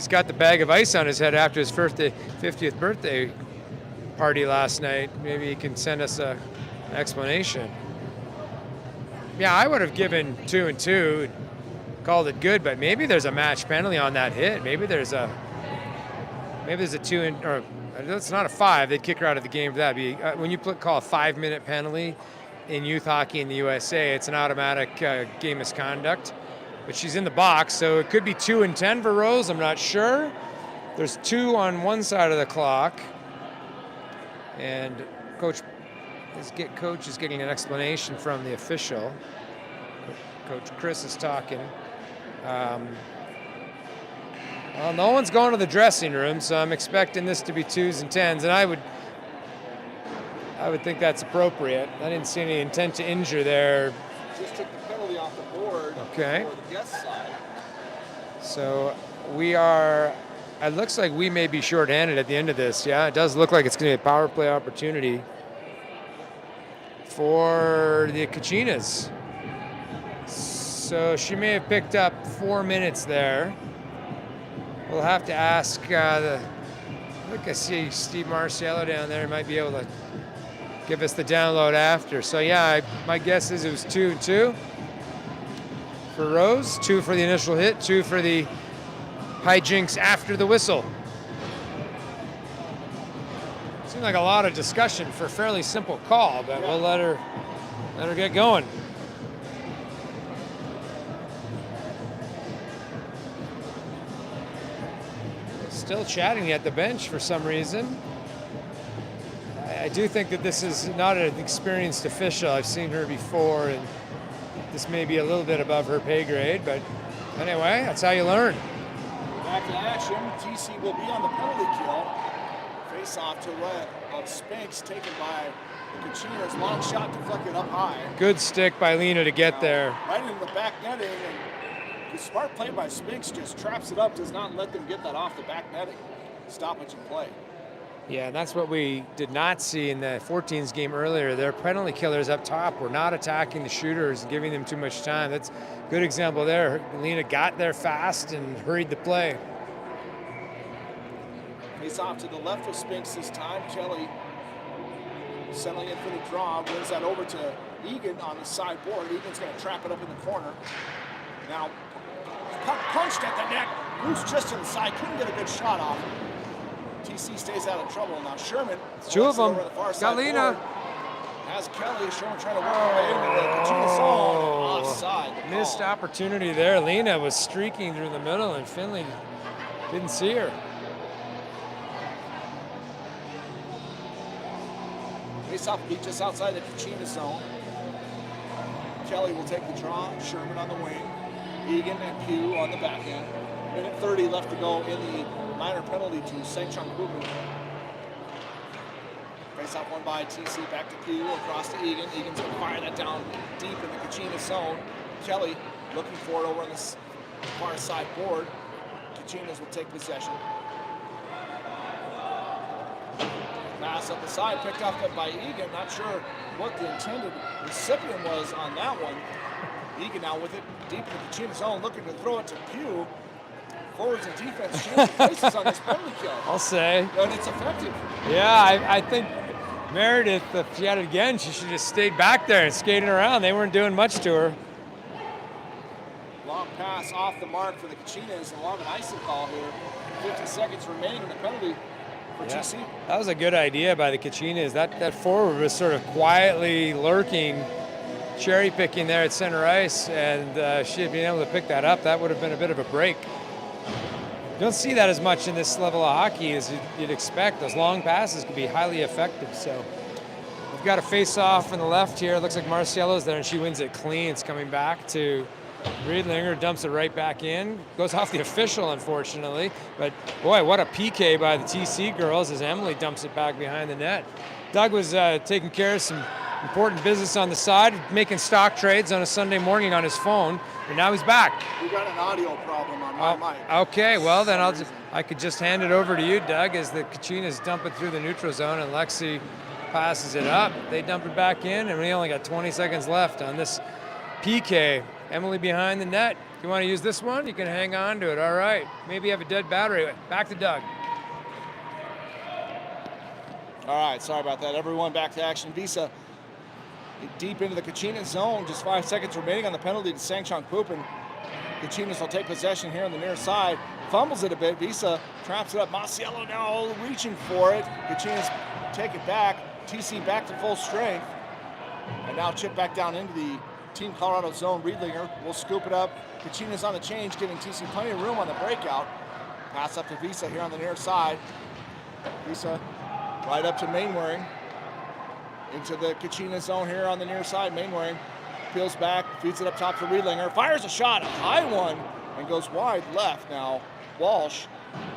got the bag of ice on his head after his 50th birthday party last night, maybe he can send us an explanation. Yeah, I would have given 2 and 2, called it good, but maybe there's a match penalty on that hit. Maybe there's a 2 and, or it's not a 5. They'd kick her out of the game for that. When you call a 5-minute penalty in youth hockey in the USA, it's an automatic game misconduct. But she's in the box, so it could be 2 and 10 for Rose. I'm not sure. There's 2 on one side of the clock, and coach is getting an explanation from the official. Coach Chris is talking. Well, no one's going to the dressing room, so I'm expecting this to be 2s and 10s, and I would think that's appropriate. I didn't see any intent to injure there. Just took the penalty off the board Okay. for the guest side. So it looks like we may be shorthanded at the end of this. Yeah, it does look like it's going to be a power play opportunity for the Kachinas. So she may have picked up 4 minutes there. We'll have to ask I see Steve Marciello down there. He might be able to give us the download after. So yeah, my guess is it was 2 and 2 for Rose, 2 for the initial hit, 2 for the hijinks after the whistle. It's Seemed like a lot of discussion for a fairly simple call, but we'll let her get going. Still chatting at the bench for some reason. I do think that this is not an experienced official. I've seen her before, and this may be a little bit above her pay grade, but anyway, that's how you learn. Back to action. TC will be on the penalty kill. Face off to left of Spinks, taken by the Kachinas. Long shot deflected up high. Good stick by Lena to get there. Right into the back netting, and the smart play by Spinks just traps it up, does not let them get that off the back netting. Stoppage and play. Yeah, and that's what we did not see in the 14s game earlier. Their penalty killers up top were not attacking the shooters and giving them too much time. That's a good example there. Lena got there fast and hurried the play. Face off to the left of Spinks this time. Kelly settling in for the draw. Wins that over to Egan on the sideboard. Egan's going to trap it up in the corner. Now, punched at the net. Loose just to the side. Couldn't get a good shot off. TC stays out of trouble. Now Sherman. Two of them. Got Lena. Has Kelly. Sherman trying to work her way into the Kachina zone. Offside. The Missed call. opportunity there. Lena was streaking through the middle, and Finley didn't see her. Face-off beat just outside the Kachina zone. Kelly will take the draw. Sherman on the wing. Egan and Pugh on the back end. Minute 30 left to go in the minor penalty to St. Chung Kubu. Face-off won by TC, back to Pugh, across to Egan. Egan's going to fire that down deep in the Kachina zone. Kelly looking for it over on the far side board. Kachinas will take possession. Pass up the side, picked up by Egan. Not sure what the intended recipient was on that one. Egan now with it deep in the Kachina zone, looking to throw it to Pugh. Forwards and defense changing places on this penalty kill. I'll say. And it's effective. Yeah, I think Meredith, if she had it again, she should have stayed back there and skated around. They weren't doing much to her. Long pass off the mark for the Kachinas. Along an icing call here. 50 seconds remaining in the penalty for TC. That was a good idea by the Kachinas. That forward was sort of quietly lurking, cherry picking there at center ice, and she had been able to pick that up. That would have been a bit of a break. You don't see that as much in this level of hockey as you'd expect. Those long passes can be highly effective. So we've got a face-off on the left here. It looks like Marciello's there, and she wins it clean. It's coming back to Riedlinger, dumps it right back in. Goes off the official, unfortunately. But, boy, what a PK by the TC girls as Emily dumps it back behind the net. Doug was taking care of some important business on the side, making stock trades on a Sunday morning on his phone, and now he's back. We got an audio problem on my mic. Okay, well then I could just hand it over to you, Doug, as the Kachinas dump it through the neutral zone and Lexi passes it up. They dump it back in, and we only got 20 seconds left on this PK. Emily behind the net. If you want to use this one, you can hang on to it. All right. Maybe you have a dead battery. Back to Doug. All right, sorry about that. Everyone back to action. Visa deep into the Kachina zone. Just 5 seconds remaining on the penalty to Sangchong Pupin. Kachinas will take possession here on the near side. Fumbles it a bit. Visa traps it up. Masiello now reaching for it. Kachinas take it back. TC back to full strength. And now chip back down into the Team Colorado zone. Riedlinger will scoop it up. Kachinas on the change, giving TC plenty of room on the breakout. Pass up to Visa here on the near side. Visa right up to Mainwaring. Into the Kachina zone here on the near side. Mainwaring peels back, feeds it up top to Riedlinger. Fires a shot, a high one, and goes wide left. Now, Walsh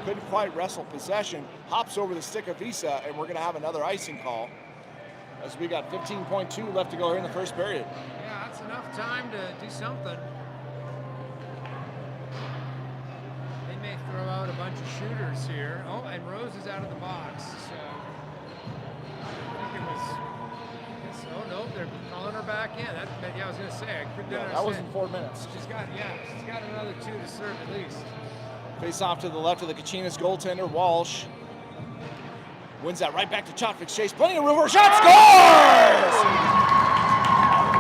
couldn't quite wrestle possession. Hops over the stick of Visa, and we're going to have another icing call as we got 15.2 left to go here in the first period. Yeah, that's enough time to do something. They may throw out a bunch of shooters here. Oh, and Rose is out of the box. So I think it was. Oh no, they're calling her back in. I was gonna say I couldn't understand. That was in 4 minutes. She's got another 2 to serve at least. Face off to the left of the Kachinas goaltender, Walsh. Wins that right back to Chotvik's Chase. Plenty of room for a shot. Scores!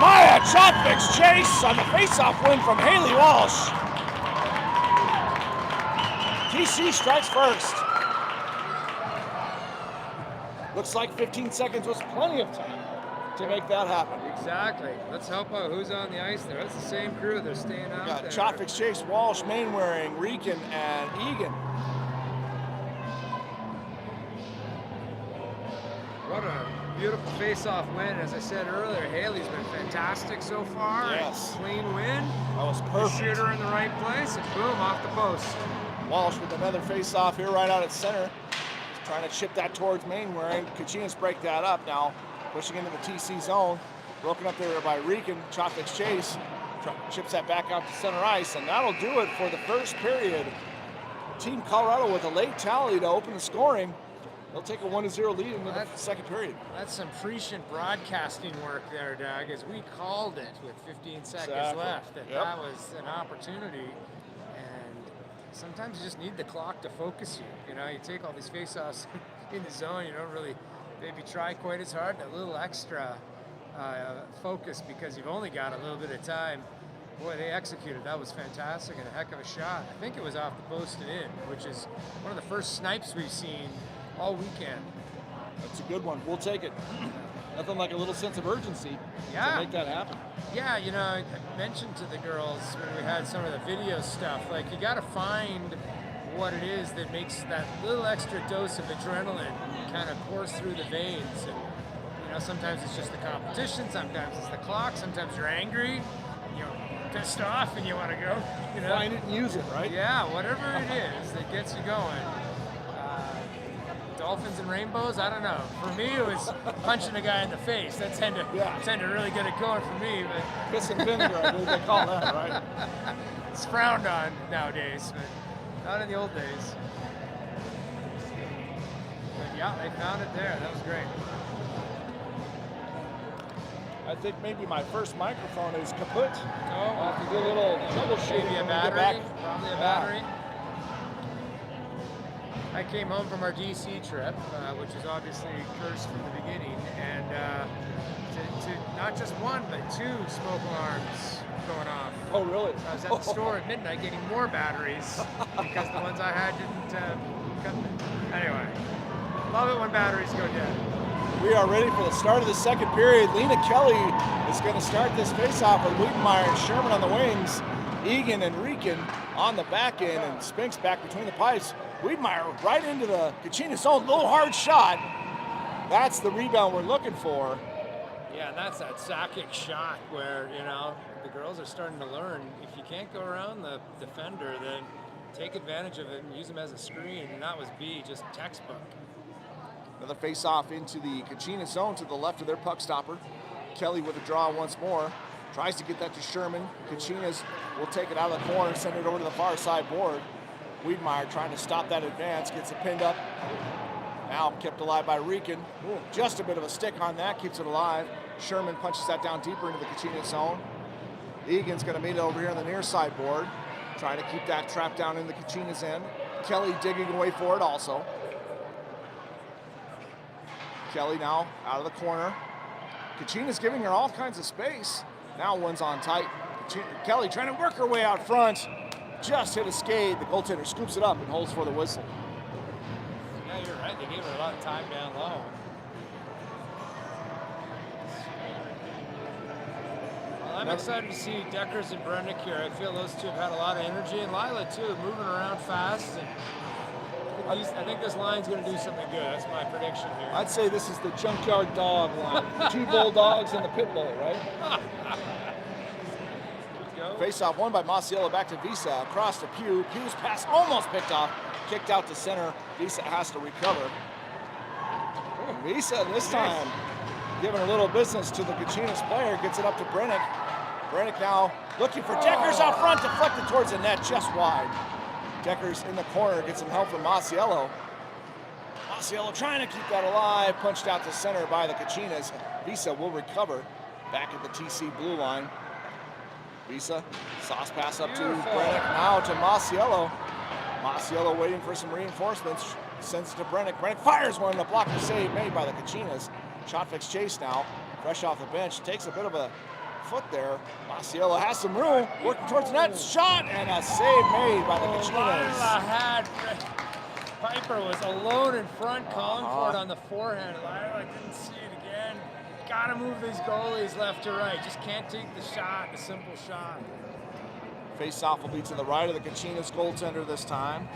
Maya Chotvik's Chase on the face-off win from Haley Walsh. TC strikes first. Looks like 15 seconds was plenty of time to make that happen. Exactly. Let's help out. Who's on the ice there? That's the same crew. They're staying out Got there. Chotfix, Chase, Walsh, Mainwaring, Rieken, and Egan. What a beautiful face-off win. As I said earlier, Haley's been fantastic so far. Yes. Clean win. That was The perfect. shooter in the right place, and boom, off the post. Walsh with another face-off here right out at center. He's trying to chip that towards Mainwaring. Kachinas break that up now. Pushing into the TC zone. Broken up there by Rieken. Chotfix Chase chips that back out to center ice, and that'll do it for the first period. Team Colorado with a late tally to open the scoring. They'll take a 1-0 lead into the second period. That's some prescient broadcasting work there, Doug, as we called it with 15 seconds Exactly. left. That Yep. that was an opportunity, and sometimes you just need the clock to focus you. You know, you take all these face-offs in the zone, you don't really maybe try quite as hard. That little extra focus because you've only got a little bit of time. Boy, they executed. That was fantastic and a heck of a shot. I think it was off the post and in, which is one of the first snipes we've seen all weekend. That's a good one. We'll take it. Nothing like a little sense of urgency Yeah. to make that happen. Yeah, you know, I mentioned to the girls when we had some of the video stuff, like you got to find what it is that makes that little extra dose of adrenaline kind of course through the veins. And, you know, sometimes it's just the competition, sometimes it's the clock, sometimes you're angry, you're pissed off and you want to go, you know. Find it and use it, right? Yeah, whatever it is that gets you going. Dolphins and rainbows, I don't know. For me, it was punching a guy in the face. That tend to really get it going for me, but Piss and vinegar, I believe they call that, right? it's frowned on nowadays, but not in the old days. But yeah, they found it there. That was great. I think maybe my first microphone is kaput. I'll have to do a little troubleshooting Maybe a when we get battery, back. probably a Yeah. battery. I came home from our DC trip, which is obviously cursed from the beginning, and to not just one, but two smoke alarms going off. Oh, really? I was at the store at midnight getting more batteries because the ones I had didn't come. Anyway, love it when batteries go dead. We are ready for the start of the second period. Lena Kelly is going to start this faceoff with Wiedenmeyer and Sherman on the wings. Egan and Rieken on the back end, and Spinks back between the pipes. Wiedenmeyer right into the Kachina zone. Little hard shot. That's the rebound we're looking for. Yeah, and that's that Sakic shot where, you know, the girls are starting to learn if you can't go around the defender, then take advantage of it and use them as a screen. And that was B, just textbook. Another face-off into the Kachina zone to the left of their puck stopper. Kelly with a draw once more. Tries to get that to Sherman. Kachinas will take it out of the corner, send it over to the far side board. Wiedenmeyer trying to stop that advance, gets it pinned up. Now kept alive by Rieken. Just a bit of a stick on that, keeps it alive. Sherman punches that down deeper into the Kachina zone. Egan's going to meet it over here on the near side board, trying to keep that trap down in the Kachina's end. Kelly digging away for it also. Kelly now out of the corner. Kachina's giving her all kinds of space. Now one's on tight. Kelly trying to work her way out front. Just hit a skate. The goaltender scoops it up and holds for the whistle. Yeah, you're right. They gave her a lot of time down low. Well, I'm excited to see Deckers and Brennick here. I feel those two have had a lot of energy, and Lila too, moving around fast. And I think this line's going to do something good. That's my prediction here. I'd say this is the junkyard dog line. The two bulldogs and the pit bull, right? Face-off won by Masiello back to Visa. Across to Pugh. Pugh's pass almost picked off. Kicked out to center. Visa has to recover. Visa this time giving a little business to the Kachinas player. Gets it up to Brennick. Brennick now looking for Deckers out front. Deflected towards the net just wide. Deckers in the corner. Gets some help from Masiello. Masiello trying to keep that alive. Punched out to center by the Kachinas. Visa will recover back at the TC blue line. Visa, sauce pass up to Brennick, now to Masiello. Masiello waiting for some reinforcements, sends it to Brennick. Brennick fires one, the blocker save made by the Kachinas. Chotfix Chase now, fresh off the bench, takes a bit of a foot there. Masiello has some room, working towards the net, shot, and a save made by the Kachinas. Piper was alone in front, calling for it on the forehand. I didn't see it again. Gotta move these goalies left to right. Just can't take the shot, the simple shot. Face-off will be to the right of the Kachinas goaltender this time.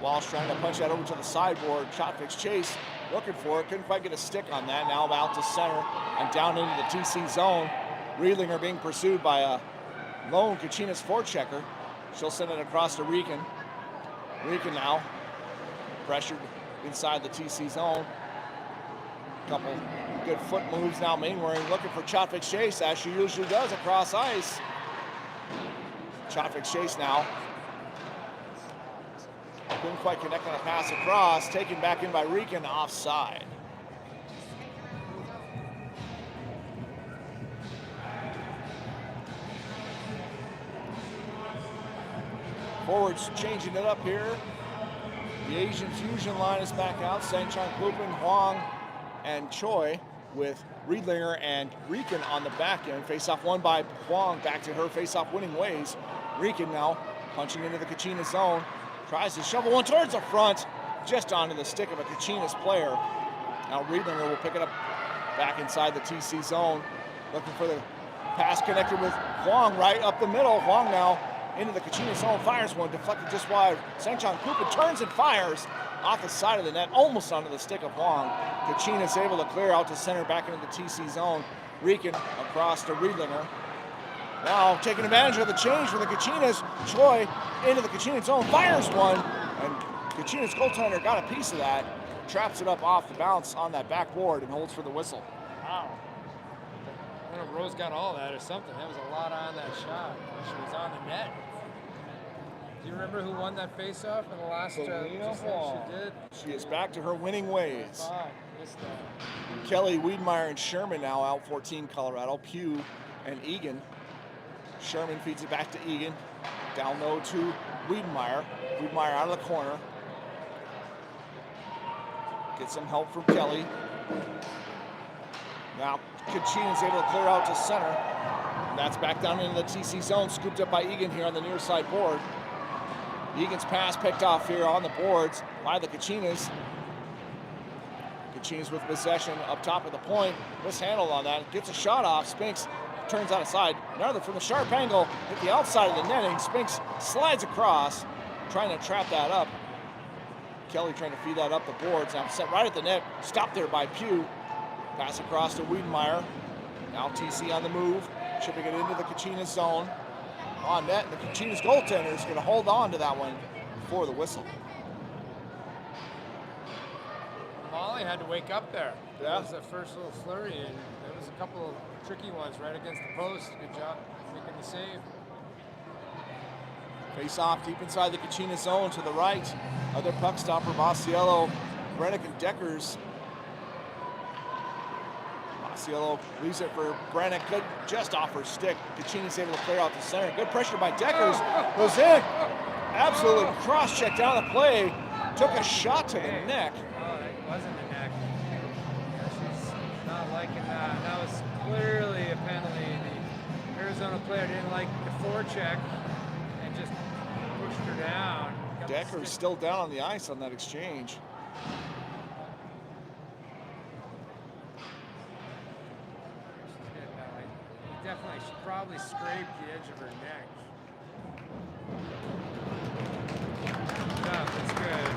Walsh trying to punch that over to the sideboard. Shot fix Chase looking for it. Couldn't quite get a stick on that. Now out to center and down into the TC zone. Riedlinger being pursued by a lone Kachinas forechecker. She'll send it across to Rieken. Rieken now pressured inside the TC zone. Couple good foot moves now. Mainwaring looking for Chotfix Chase as she usually does across ice. Chotfix Chase now. Couldn't quite connect on a pass across. Taken back in by Rieken, offside. Forwards changing it up here. The Asian fusion line is back out. Sangchong, Klupin, Huang, and Choi with Riedlinger and Rieken on the back end. Face-off won by Huang. Back to her face-off winning ways. Rieken now punching into the Kachina zone. Tries to shovel one towards the front, just onto the stick of a Kachinas player. Now Riedlinger will pick it up back inside the TC zone. Looking for the pass connected with Huang right up the middle. Huang now into the Kachinas zone, fires one, deflected just wide. Sangchong Kupin turns and fires off the side of the net, almost onto the stick of Huang. Kachinas able to clear out to center back into the TC zone. Rieken across to Riedlinger. Now taking advantage of the change for the Kachinas. Choi into the Kachinas zone, fires one, and Kachinas goaltender got a piece of that. Traps it up off the bounce on that backboard and holds for the whistle. Wow. I don't know if Rose got all that or something. That was a lot on that shot. She was on the net. Do you remember who won that face-off in the last Selena just Huang. She did. She is back to her winning ways. Missed that. Kelly, Wiedemeyer, and Sherman now out for Team Colorado. Pugh and Egan. Sherman feeds it back to Egan. Down low to Wiedemeyer. Wiedemeyer out of the corner. Get some help from Kelly. Now Kachina's able to clear out to center. And that's back down into the TC zone, scooped up by Egan here on the near side board. Egan's pass picked off here on the boards by the Kachinas. Kachinas with possession up top of the point. Mishandled on that. Gets a shot off. Spinks turns out of side. Another from the sharp angle. Hit the outside of the netting. Spinks slides across, trying to trap that up. Kelly trying to feed that up the boards. Now set right at the net. Stopped there by Pugh. Pass across to Wiedemeyer. Now TC on the move. Chipping it into the Kachinas zone. On net, and the Kachinas goaltender is going to hold on to that one before the whistle. Molly had to wake up there. Yeah. That was the first little flurry, and there was a couple of tricky ones right against the post. Good job making the save. Face off deep inside the Kachinas zone to the right. Other puck stopper, Masiello, Brennick, and Deckers. Masiello leaves it for Brennick. Good, just off her stick. Kachinas able to clear out the center. Good pressure by Deckers. Goes in. Absolutely cross-checked down the play. Took a shot to the neck. Oh, that wasn't the neck. Yeah, she's not liking that. That was clearly a penalty. The Arizona player didn't like the forecheck and just pushed her down. Got the Deckers stick. still down on the ice on that exchange. She's getting that, like, definitely, she probably scraped the edge of her neck. Yeah, that's good.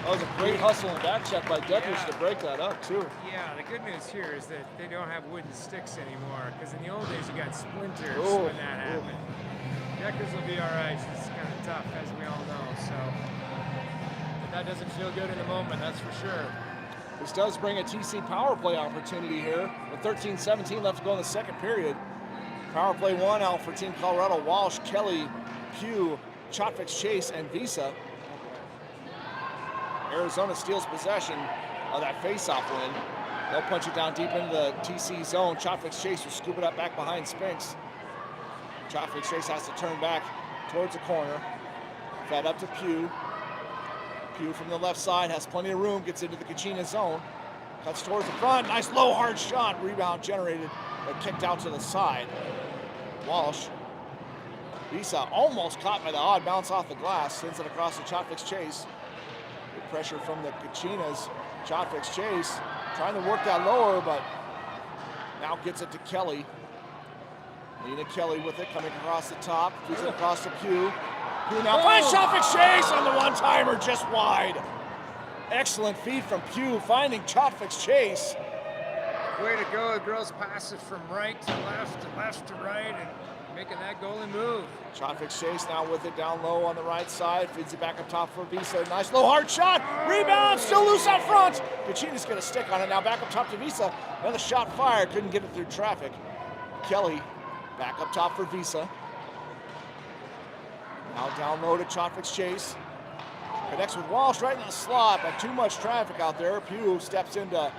That was a great hustle and back check by Deckers Yeah. to break that up, too. Yeah, the good news here is that they don't have wooden sticks anymore, because in the old days you got splinters Oh, when that happened. Deckers will be all right. She's kind of tough, as we all know. So, but that doesn't feel good in the moment, that's for sure. This does bring a TC power play opportunity here with 13-17 left to go in the second period. Power play one out for Team Colorado. Walsh, Kelly, Pugh, Chotfix Chase, and Visa. Arizona steals possession of that face-off win. They'll punch it down deep into the TC zone. Chotfix Chase will scoop it up back behind Spinks. Chotfix Chase has to turn back towards the corner. Fed up to Pugh. Pugh from the left side has plenty of room, gets into the Kachina zone. Cuts towards the front, nice low hard shot. Rebound generated, but kicked out to the side. Walsh Visa almost caught by the odd bounce off the glass, sends it across to Chotfix Chase. Good pressure from the Kachinas. Chotfix Chase trying to work that lower, but now gets it to Kelly. Lena Kelly with it, coming across the top, feeds it across to Pugh. Pugh now finds Chotfix Chase on the one-timer, just wide. Excellent feed from Pugh, finding Chotfix Chase. Way to go. The girls pass it from right to left to right, and making that goalie move. Chotfix Chase now with it down low on the right side, feeds it back up top for Visa. Nice low hard shot, rebound, still loose out front. Kachina's gonna stick on it now, back up top to Visa. Another shot fired, couldn't get it through traffic. Kelly back up top for Visa. Now down low to Chotfix Chase. Connects with Walsh right in the slot, but too much traffic out there. Pugh steps into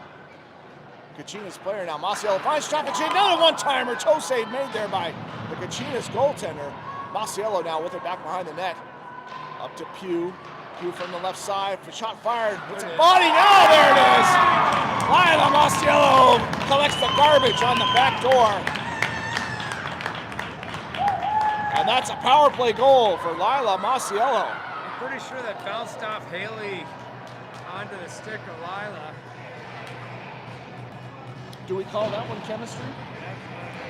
Kachina's player now. Masiello finds Chotfix Chase, another one-timer. Toe save made there by the Kachina's goaltender. Masiello now with it back behind the net. Up to Pugh. Pugh from the left side for shot fired. It's a body now, there it is. Lila Masiello collects the garbage on the back door. And that's a power play goal for Lila Masiello. I'm pretty sure that bounced off Haley onto the stick of Lila. Do we call that one chemistry?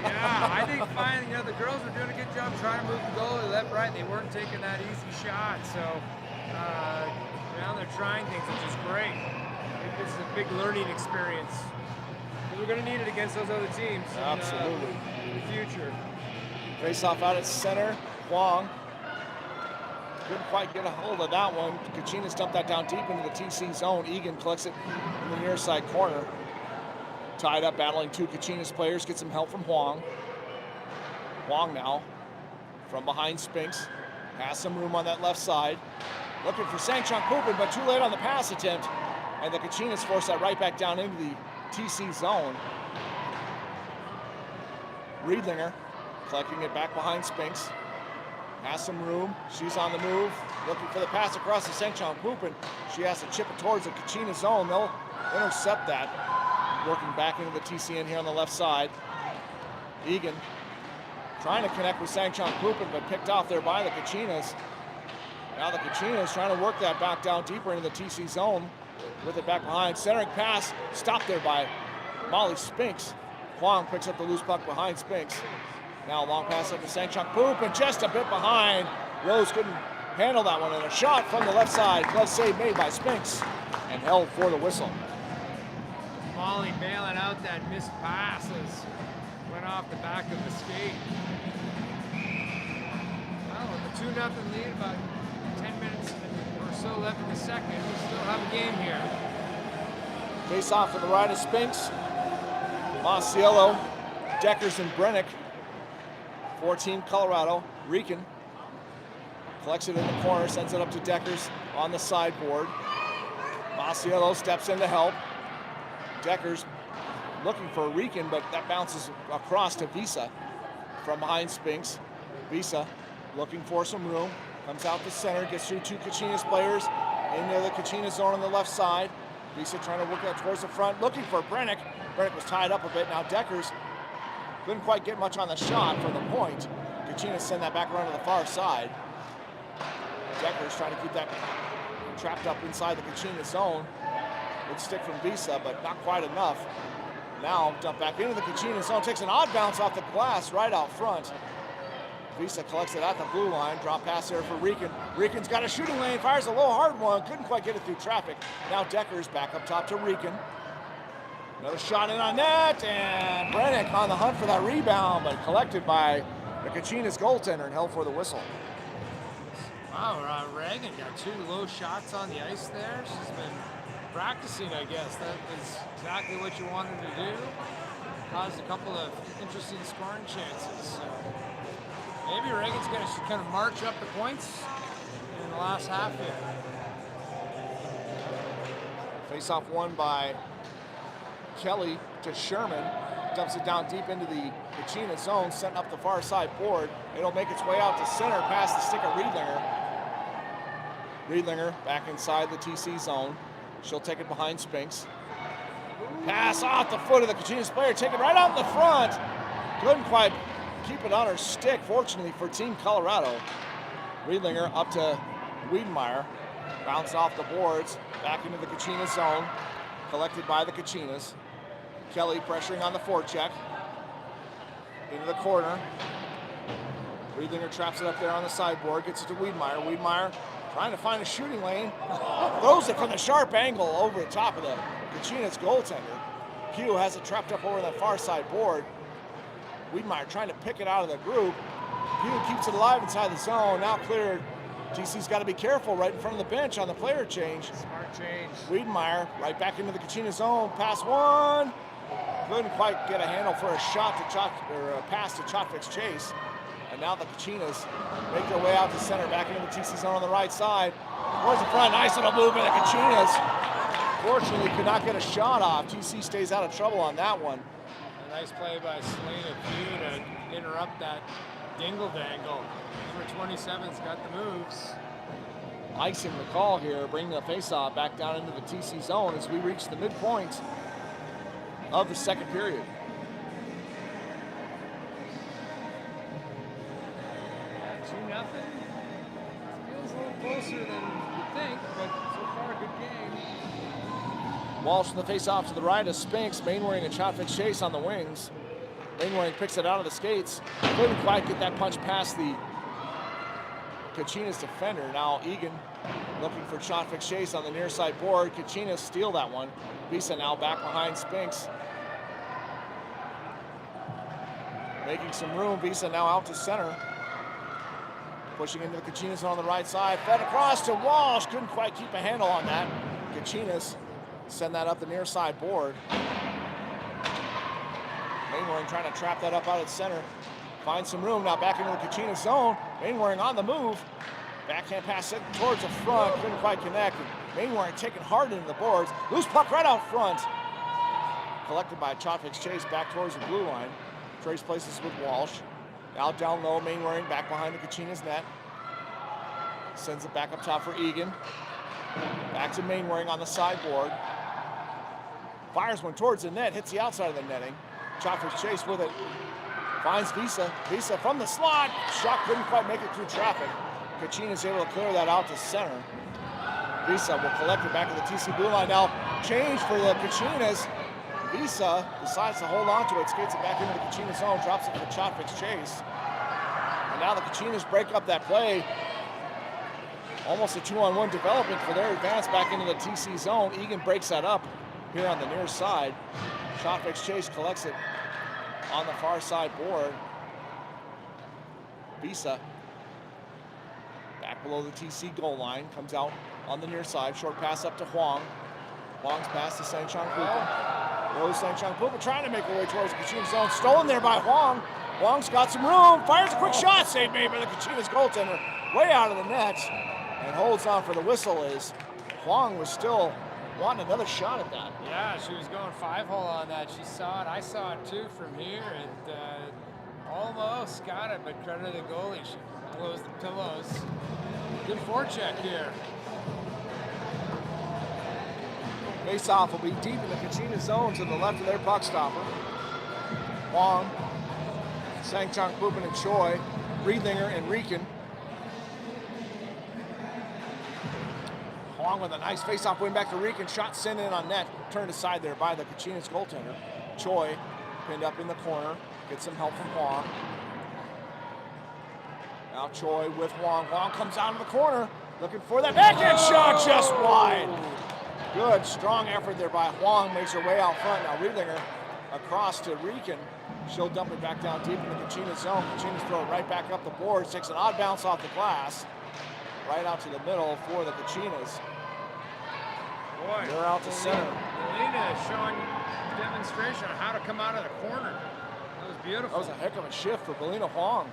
Yeah, I think fine. The girls were doing a good job trying to move the goalie left, right. They weren't taking that easy shot. So now they're trying things, which is great. I think this is a big learning experience. We're going to need it against those other teams. Absolutely. In the future. Face off out at center. Huang couldn't quite get a hold of that one. Kachina's dumped that down deep into the TC zone. Egan collects it in the near side corner. Tied up, battling two Kachina's players. Get some help from Huang. Huang now from behind Spinks. Has some room on that left side. Looking for Sangchong Pupin, but too late on the pass attempt. And the Kachina's force that right back down into the TC zone. Riedlinger collecting it back behind Spinks. Has some room. She's on the move. Looking for the pass across to Sangchong Pupin. She has to chip it towards the Kachina zone. They'll intercept that. Working back into the TCN here on the left side. Egan trying to connect with Sangchong Pupin, but picked off there by the Kachinas. Now the Kachinas trying to work that back down deeper into the TC zone. With it back behind. Centering pass stopped there by Molly Spinks. Huang picks up the loose puck behind Spinks. Now a long pass up to Sangchong Pupin, just a bit behind. Rose couldn't handle that one, and a shot from the left side. Glove save made by Spinks and held for the whistle. Molly bailing out that missed passes. Went off the back of the skate. Well, with a 2-0 lead, about 10 minutes or so left in the second, we still have a game here. Face off to the right of Spinks. Masiello, Deckers, and Brennick. 4-team Colorado. Rieken collects it in the corner, sends it up to Deckers on the sideboard. Masiello steps in to help. Deckers looking for Rieken, but that bounces across to Visa from behind Spinks. Visa looking for some room. Comes out the center, gets through two Kachina's players into the Kachina zone on the left side. Visa trying to work that towards the front, looking for Brennick. Brennick was tied up a bit. Now Deckers couldn't quite get much on the shot from the point. Kachina send that back around to the far side. Deckers trying to keep that trapped up inside the Kachina zone. Good stick from Visa, but not quite enough. Now dump back into the Kachina zone, takes an odd bounce off the glass right out front. Visa collects it at the blue line. Drop pass there for Rieken. Rieken's got a shooting lane, fires a low hard one, couldn't quite get it through traffic. Now Deckers back up top to Rieken. Another shot in on net, and Brennick on the hunt for that rebound, but collected by the Kachina's goaltender and held for the whistle. Wow, Reagan got 2 low shots on the ice there. She's been practicing, I guess. That is exactly what you wanted to do. Caused a couple of interesting scoring chances. So maybe Reagan's going to kind of march up the points in the last half here. Face-off won by Kelly to Sherman. Dumps it down deep into the Kachina zone, setting up the far side board. It'll make its way out to center past the stick of Riedlinger. Riedlinger back inside the TC zone. She'll take it behind Spinks. Pass off the foot of the Kachina's player, take it right out in the front. Couldn't quite keep it on her stick, fortunately for Team Colorado. Riedlinger up to Wiedemeyer. Bounce off the boards, back into the Kachina zone. Collected by the Kachinas. Kelly pressuring on the forecheck. Into the corner. Riedlinger traps it up there on the sideboard, gets it to Wiedemeyer. Wiedemeyer trying to find a shooting lane. Throws it from the sharp angle over the top of the Kachinas goaltender. Pugh has it trapped up over the far side board. Wiedemeyer trying to pick it out of the group. Pugh keeps it alive inside the zone. Now cleared. TC's got to be careful right in front of the bench on the player change. Smart change. Wiedemeyer right back into the Kachina zone. Pass one. Couldn't quite get a handle for a shot to pass to Chotvik's Chase. And now the Kachinas make their way out to center, back into the TC zone on the right side. Towards the front, nice little move by the Kachinas. Fortunately, could not get a shot off. TC stays out of trouble on that one. A nice play by Selena Pugh to interrupt that dingle-dangle. Number 27's got the moves. Icing the call here, bringing the faceoff back down into the TC zone as we reach the midpoint of the second period. 2-0. Feels a little closer than you think, but so far a good game. Walsh in the faceoff to the right of Spinks. Mainwaring and Chotvik's Chase on the wings. Mainwaring picks it out of the skates. Couldn't quite get that punch past the Kachinas defender. Now Egan looking for Chotvik's Chase on the near side board. Kachinas steal that one. Visa now back behind Spinks. Making some room. Visa now out to center. Pushing into the Kachinas on the right side. Fed across to Walsh. Couldn't quite keep a handle on that. Kachinas send that up the near side board. Mainwaring trying to trap that up out at center. Finds some room now back into the Kachina zone. Mainwaring on the move. Backhand pass it towards the front. Couldn't quite connect. Mainwaring taking hard into the boards. Loose puck right out front. Collected by Chotvik's Chase back towards the blue line. Trace places with Walsh. Out down low, Mainwaring back behind the Kachina's net. Sends it back up top for Egan. Back to Mainwaring on the sideboard. Fires one towards the net, hits the outside of the netting. Chotvik's Chase with it. Finds Visa. Visa from the slot. Shot couldn't quite make it through traffic. Kachina's able to clear that out to center. Visa will collect it back to the TC blue line. Now change for the Kachinas. Visa decides to hold on to it, skates it back into the Kachina zone, drops it for Chotvik's Chase. And now the Kachinas break up that play. Almost a 2-on-1 development for their advance back into the TC zone. Egan breaks that up here on the near side. Chotvik's Chase collects it on the far side board. Visa back below the TC goal line, comes out on the near side. Short pass up to Huang. Huang's pass to Sang-Chong Pupa. Rose Sang-Chong Pupa trying to make her way towards the Kachina zone. Stolen there by Huang. Huang's got some room. Fires a quick shot. Save made by the Kachina's goaltender. Way out of the net. And holds on for the whistle as Huang was still wanting another shot at that. Yeah, she was going 5-hole on that. She saw it. I saw it too from here, and almost got it, but credit to the goalie. She closed the pillows. Good forecheck here. Face-off will be deep in the Kachina zone to the left of their puck stopper. Huang, Sang-Chong Pupa and Choi, Riedlinger and Rieken. Huang with a nice face-off win back to Rieken. Shot sent in on net. Turned aside there by the Kachina's goaltender. Choi pinned up in the corner. Gets some help from Huang. Now Choi with Huang. Huang comes out of the corner. Looking for that backhand shot just wide. Good, strong effort there by Huang. Makes her way out front. Now Riedlinger across to Rieken. She'll dump it back down deep in the Kachina zone. Kachina's throw it right back up the board. Takes an odd bounce off the glass. Right out to the middle for the Kachinas. Boy, they're out to center. Melina is showing demonstration on how to come out of the corner. That was beautiful. That was a heck of a shift for Belina Huang.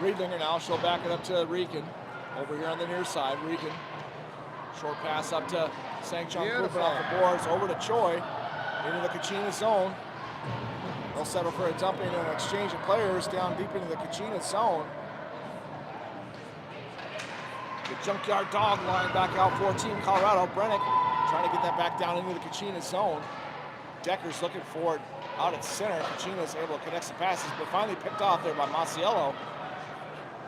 Riedlinger now, she'll back it up to Rieken. Over here on the near side, Rieken. Short pass up to Sang-Chong Pupa off the boards, over to Choi, into the Kachina zone. They'll settle for a dump in and an exchange of players down deep into the Kachina zone. The Junkyard Dog line back out for Team Colorado. Brennick trying to get that back down into the Kachina zone. Decker's looking for it out at center. Kachina's able to connect some passes, but finally picked off there by Masiello.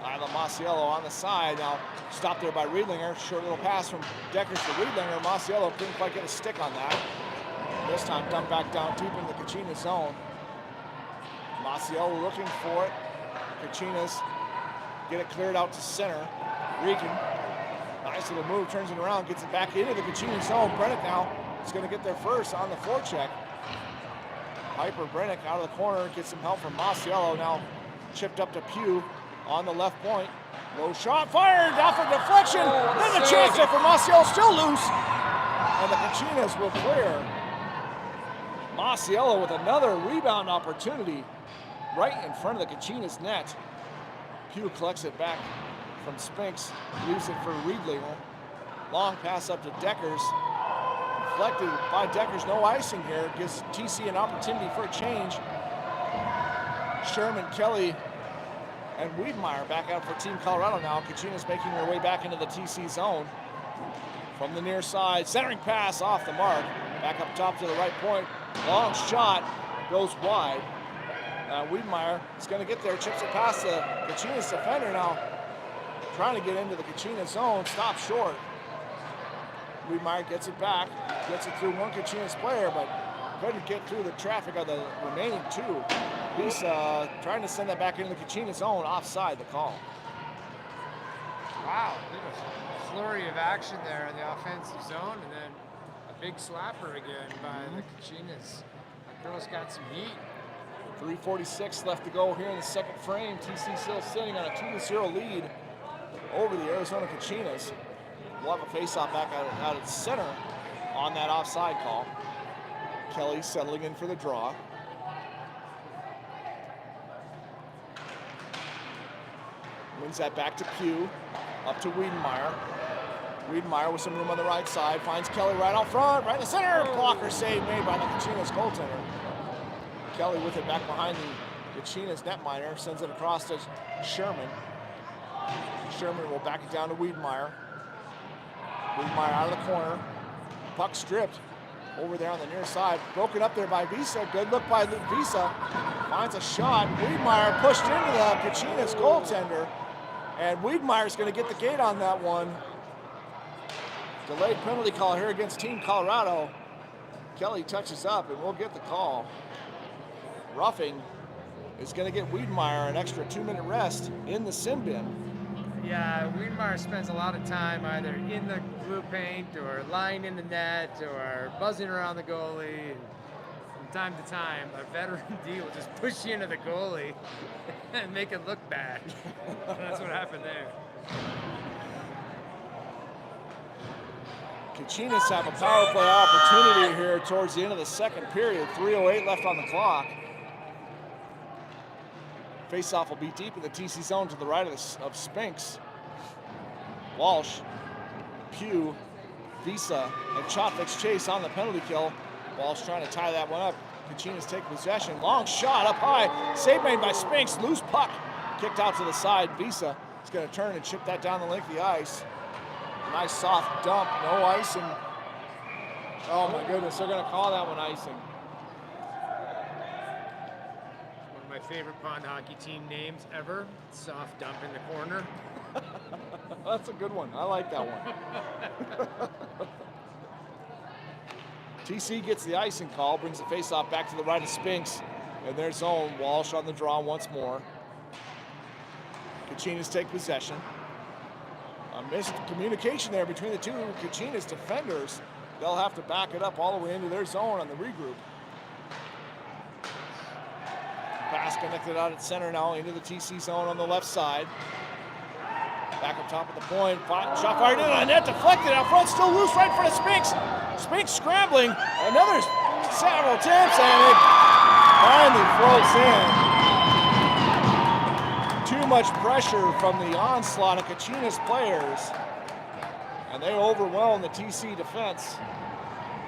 Isla Masiello on the side. Now stopped there by Riedlinger. Short little pass from Deckers to Riedlinger. Masiello couldn't quite get a stick on that. This time dumped back down deep in the Kachina zone. Masiello looking for it. Kachina's get it cleared out to center. Regan, nice little move, turns it around, gets it back into the Kachina zone. Brennick now is going to get there first on the forecheck. Piper Brennick out of the corner, gets some help from Masiello. Now chipped up to Pugh on the left point. Low shot fired off a deflection. Then a chance there for Masiello, still loose. And the Kachinas will clear. Masiello with another rebound opportunity right in front of the Kachina's net. Pugh collects it back from Spinks, leaves it for Riedlinger. Long pass up to Deckers. Deflected by Deckers, no icing here. Gives TC an opportunity for a change. Sherman, Kelly, and Wiedmeyer back out for Team Colorado now. Kachina's making their way back into the TC zone. From the near side, centering pass off the mark. Back up top to the right point. Long shot goes wide. Wiedmeyer is going to get there, chips it past the Kachina's defender now. Trying to get into the Kachina zone, stops short. Wiedmeyer gets it back, gets it through one Kachina's player, but couldn't get through the traffic of the remaining two. He's trying to send that back into the Kachina zone, offside the call. Wow, a flurry of action there in the offensive zone, and then a big slapper again by the Kachinas. The girls got some heat. 3:46 left to go here in the second frame. TC still sitting on a 2-0 lead over the Arizona Kachinas. We'll have a face-off back out at center on that offside call. Kelly settling in for the draw. Wins that back to Pugh, up to Wiedmeyer. Wiedmeyer with some room on the right side, finds Kelly right out front, right in the center. Blocker save made by the Kachina's goaltender. Kelly with it back behind the Kachina's netminder, sends it across to Sherman. Sherman will back it down to Wiedmeyer. Wiedmeyer out of the corner. Puck stripped over there on the near side. Broken up there by Visa. Good look by Visa. Finds a shot. Wiedmeyer pushed into the Kachina's goaltender. And Wiedmeyer's going to get the gate on that one. Delayed penalty call here against Team Colorado. Kelly touches up and we'll get the call. Roughing is going to get Wiedmeyer an extra 2-minute rest in the sin bin. Yeah, Wiedmeyer spends a lot of time either in the blue paint or lying in the net or buzzing around the goalie. And from time to time, a veteran D will just push you into the goalie and make it look bad. That's what happened there. Kachinas have a power play opportunity here towards the end of the second period. 3:08 left on the clock. Faceoff will be deep in the TC zone to the right of Spinks. Walsh, Pugh, Visa, and Chotvik's chase on the penalty kill. Walsh trying to tie that one up. Kachinas take possession. Long shot up high. Save made by Spinks. Loose puck. Kicked out to the side. Visa is going to turn and chip that down the length of the ice. Nice soft dump. No icing. Oh my goodness, they're going to call that one icing. My favorite pond hockey team names ever. Soft dump in the corner. That's a good one. I like that one. TC gets the icing call, brings the faceoff back to the right of Spinks in their zone. Walsh on the draw once more. Kachinas take possession. A missed communication there between the two Kachinas defenders. They'll have to back it up all the way into their zone on the regroup. Pass connected out at center now into the TC zone on the left side. Back up top of the point. Shot fired in on net, deflected out front, still loose right in front of Spinks. Spinks scrambling. Another several attempts, and it finally floats in. Too much pressure from the onslaught of Kachina's players. And they overwhelm the TC defense.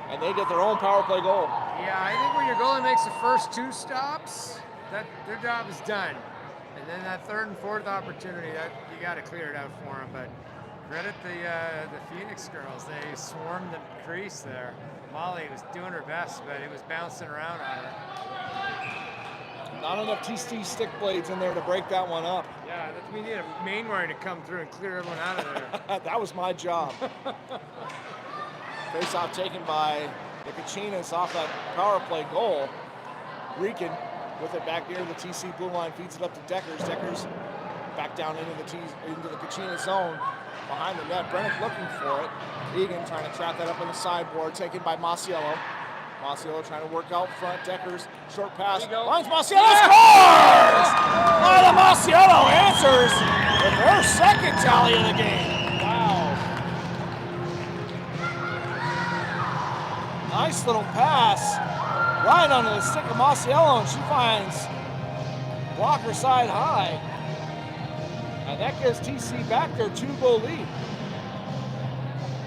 And they get their own power play goal. Yeah, I think when your goalie makes the first two stops, their job is done. And then that third and fourth opportunity, that you got to clear it out for them. But Credit the Phoenix girls. They swarmed the crease there. Molly was doing her best, but it was bouncing around on her. Not enough TC stick blades in there to break that one up. Yeah, we need a Mainware to come through and clear everyone out of there. That was my job. Face-off taken by the Kachinas off that power play goal. Rican with it back near the TC blue line, feeds it up to Deckers. Deckers back down into the Kachina zone behind the net. Brennick looking for it. Egan trying to trap that up on the sideboard, taken by Masiello. Masiello trying to work out front. Deckers, short pass. Finds Masiello, scores! Ida Masiello answers with her second tally of the game. Wow. Nice little pass. Right onto the stick of Masiello, and she finds blocker side high. And that gives TC back their 2-goal lead.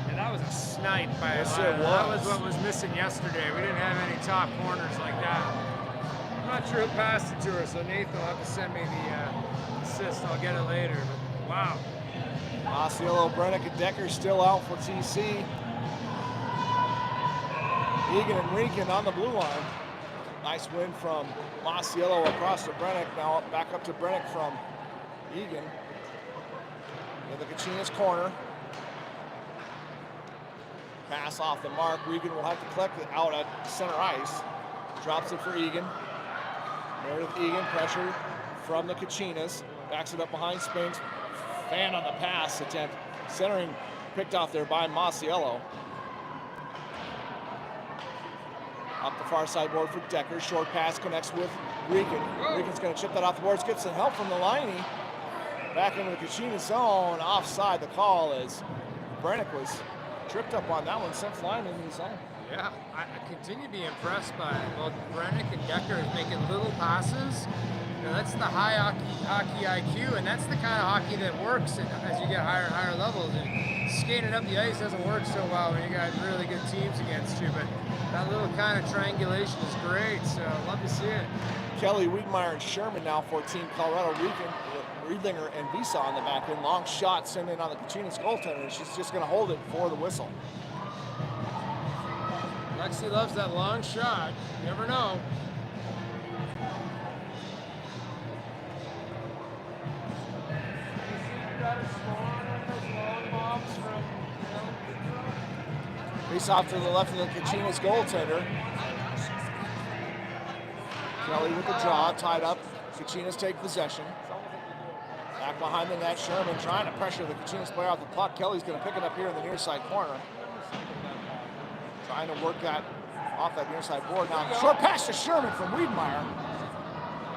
And that was a snipe by Yes, Lila. it That was. was what was missing yesterday. We didn't have any top corners like that. I'm not sure who passed it to her, so Nathan will have to send me the assist. I'll get it later. But wow. Masiello, Brennick, and Decker still out for TC. Egan and Rican on the blue line. Nice win from Masiello across to Brennick. Now back up to Brennick from Egan. In the Kachina's corner. Pass off the mark. Regan will have to collect it out at center ice. Drops it for Egan. Meredith Egan, pressure from the Kachinas. Backs it up behind Spinks. Fan on the pass attempt. Centering picked off there by Masiello. Up the far side board for Decker. Short pass connects with Regan. Regan's going to chip that off the boards. Gets some help from the liney. Back into the Kachina zone. Offside the call as Brennick was tripped up on that one. Sent flying into the zone. Yeah, I continue to be impressed by both Brennick and Decker making little passes. You know, that's the high hockey IQ, and that's the kind of hockey that works as you get higher and higher levels. And skating up the ice doesn't work so well when you got really good teams against you, but that little kind of triangulation is great, so love to see it. Kelly, Wiedmeyer, and Sherman now for Team Colorado. Riedlinger and Visa on the back end. Long shot sent in on the Kachina's goaltender, and she's just going to hold it for the whistle. Lexi loves that long shot. You never know. Face off to the left of the Kachina's goaltender. Kelly with the draw, tied up. Kachina's take possession. Back behind the net, Sherman trying to pressure the Kachina's player off the puck. Kelly's going to pick it up here in the near side corner. Trying to work that off that near side board. Now, short pass to Sherman from Wiedmeyer.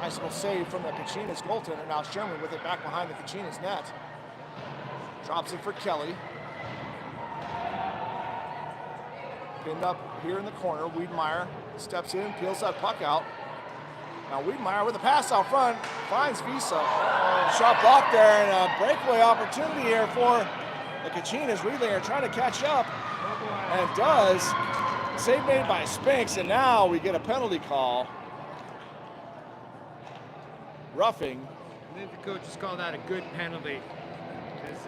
Nice little save from the Kachina's goaltender. Now Sherman with it back behind the Kachina's net. Drops it for Kelly. Pinned up here in the corner. Wiedmeyer steps in, peels that puck out. Now Wiedmeyer with a pass out front, finds Visa. Shot blocked there, and a breakaway opportunity here for the Kachinas. Riedlinger trying to catch up, and does. Save made by Spinks, and now we get a penalty call. Roughing. I think the coaches call that a good penalty, because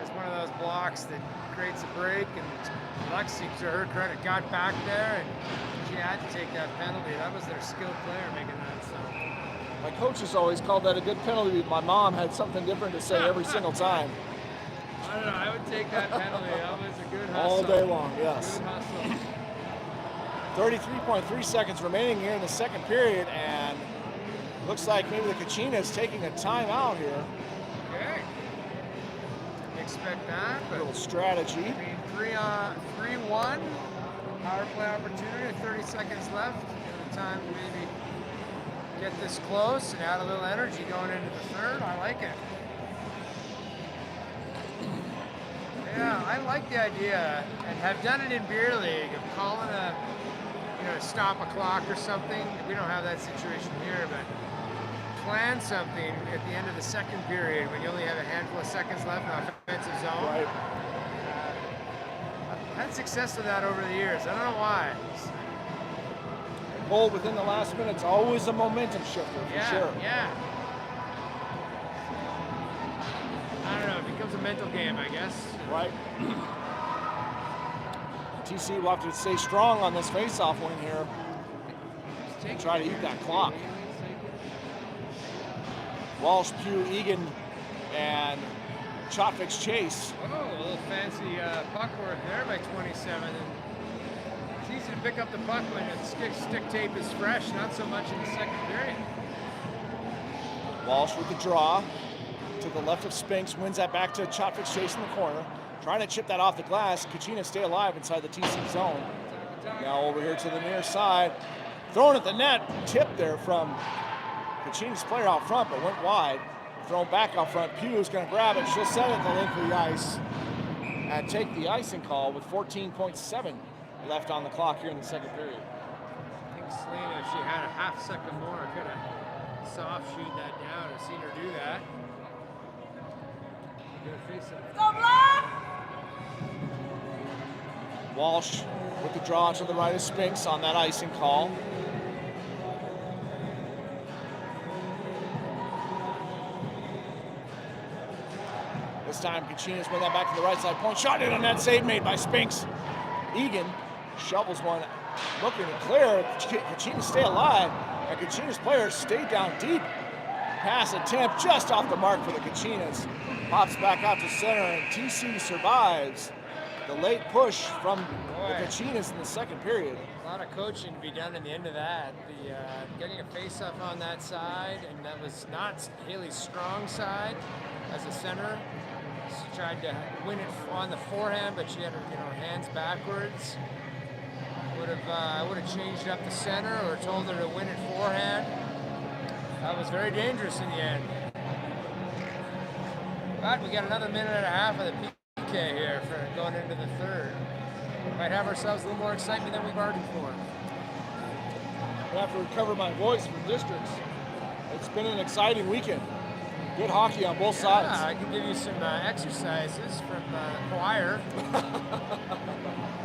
it's one of those blocks that creates a break, and Lexi, to her credit, got back there, and she had to take that penalty. That was their skilled player making that. So My coaches always called that a good penalty. My mom had something different to say every single time. I don't know. I would take that penalty. That was a good hustle. All day long, yes. Good hustle. 33.3 seconds remaining here in the second period, and looks like maybe the Kachina's taking a timeout here. Okay. Didn't expect that, A but little strategy. I mean, 3-1. Power play opportunity. 30 seconds left. Give it time to maybe get this close and add a little energy going into the third. I like it. Yeah, I like the idea, and have done it in beer league, of calling a, stop a clock or something. We don't have that situation here, but plan something at the end of the second period when you only have a handful of seconds left in the offensive zone. Right. I've had success with that over the years. I don't know why. Goal within the last minute's always a momentum shifter, for sure. Yeah. I don't know. It becomes a mental game, I guess. Right. TC will have to stay strong on this face-off win here. Try to eat that clock. Walsh, Pugh, Egan, and Chotvik's chase. Oh, a little fancy puck work there by 27. And it's easy to pick up the puck when the stick tape is fresh, not so much in the second period. Walsh with the draw to the left of Spinks, wins that back to Chotvik's chase in the corner. Trying to chip that off the glass. Kachina stay alive inside the TC zone. Now over here to the near side. Thrown at the net. Tip there from Kachina's player out front, but went wide. Thrown back out front. Pugh's going to grab it. She'll set it at the length of the ice and take the icing call with 14.7 left on the clock here in the second period. I think Selena, if she had a half second more, could have soft shoot that down or seen her do that. Walsh with the draw to the right of Spinks on that icing call. This time Kachina's win that back to the right side point. Shot in on that save made by Spinks. Egan shovels one, looking to clear. Kachina stay alive, and Kachina's players stay down deep. Pass attempt just off the mark for the Kachinas. Pops back out to center, and TC survives the late push from the Kachinas in the second period. A lot of coaching to be done in the end of that. Getting a face-up on that side, and that was not Haley's strong side as a center. She tried to win it on the forehand, but she had her hands backwards. I would have changed up the center or told her to win it forehand. That was very dangerous in the end. But we got another minute and a half of the PK here for going into the third. Might have ourselves a little more excitement than we bargained for. I have to recover my voice from districts. It's been an exciting weekend. Good hockey on both sides. I can give you some exercises from choir.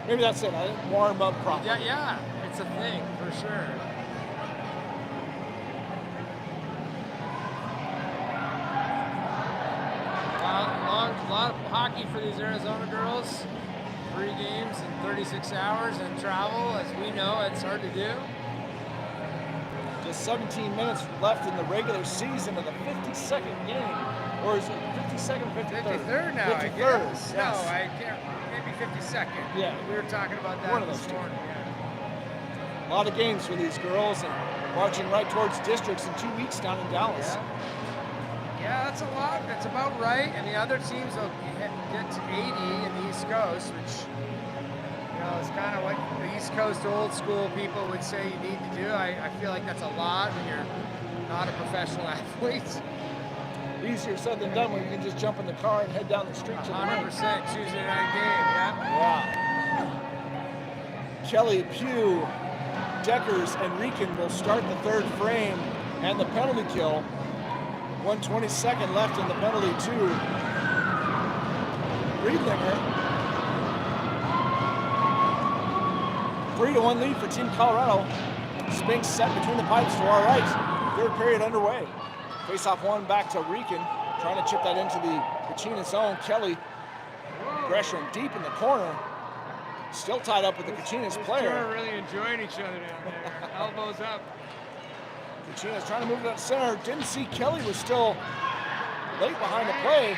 Maybe that's it. I didn't warm up properly. Yeah, it's a thing for sure. A lot of hockey for these Arizona girls. 3 games in 36 hours and travel, as we know, it's hard to do. Just 17 minutes left in the regular season of the 52nd game. Or is it 52nd, 53rd? 53rd now, 53rd, I guess. Yes. No, I can't. Maybe 52nd. Yeah. We were talking about that this morning. Yeah. A lot of games for these girls and marching right towards districts in 2 weeks down in Dallas. Yeah, that's a lot. That's about right. And the other teams will get to 80 in the East Coast, which is kind of what the East Coast old school people would say you need to do. I feel like that's a lot when you're not a professional athlete. Easier said than done when you can just jump in the car and head down the street to the 100% Tuesday night game, yeah. Kelly, Pugh, Deckers, and Rieken will start the third frame and the penalty kill. 1:22 left in the penalty to Riedlinger. 3-1 lead for Team Colorado. Spinks set between the pipes to our right. Third period underway. Face-off one back to Rieken, trying to chip that into the Kachina zone. Kelly, Gresham deep in the corner, still tied up with the Kachina's player. They're really enjoying each other down there. Elbows up. Kachina's trying to move it up center. Didn't see Kelly was still late behind the play.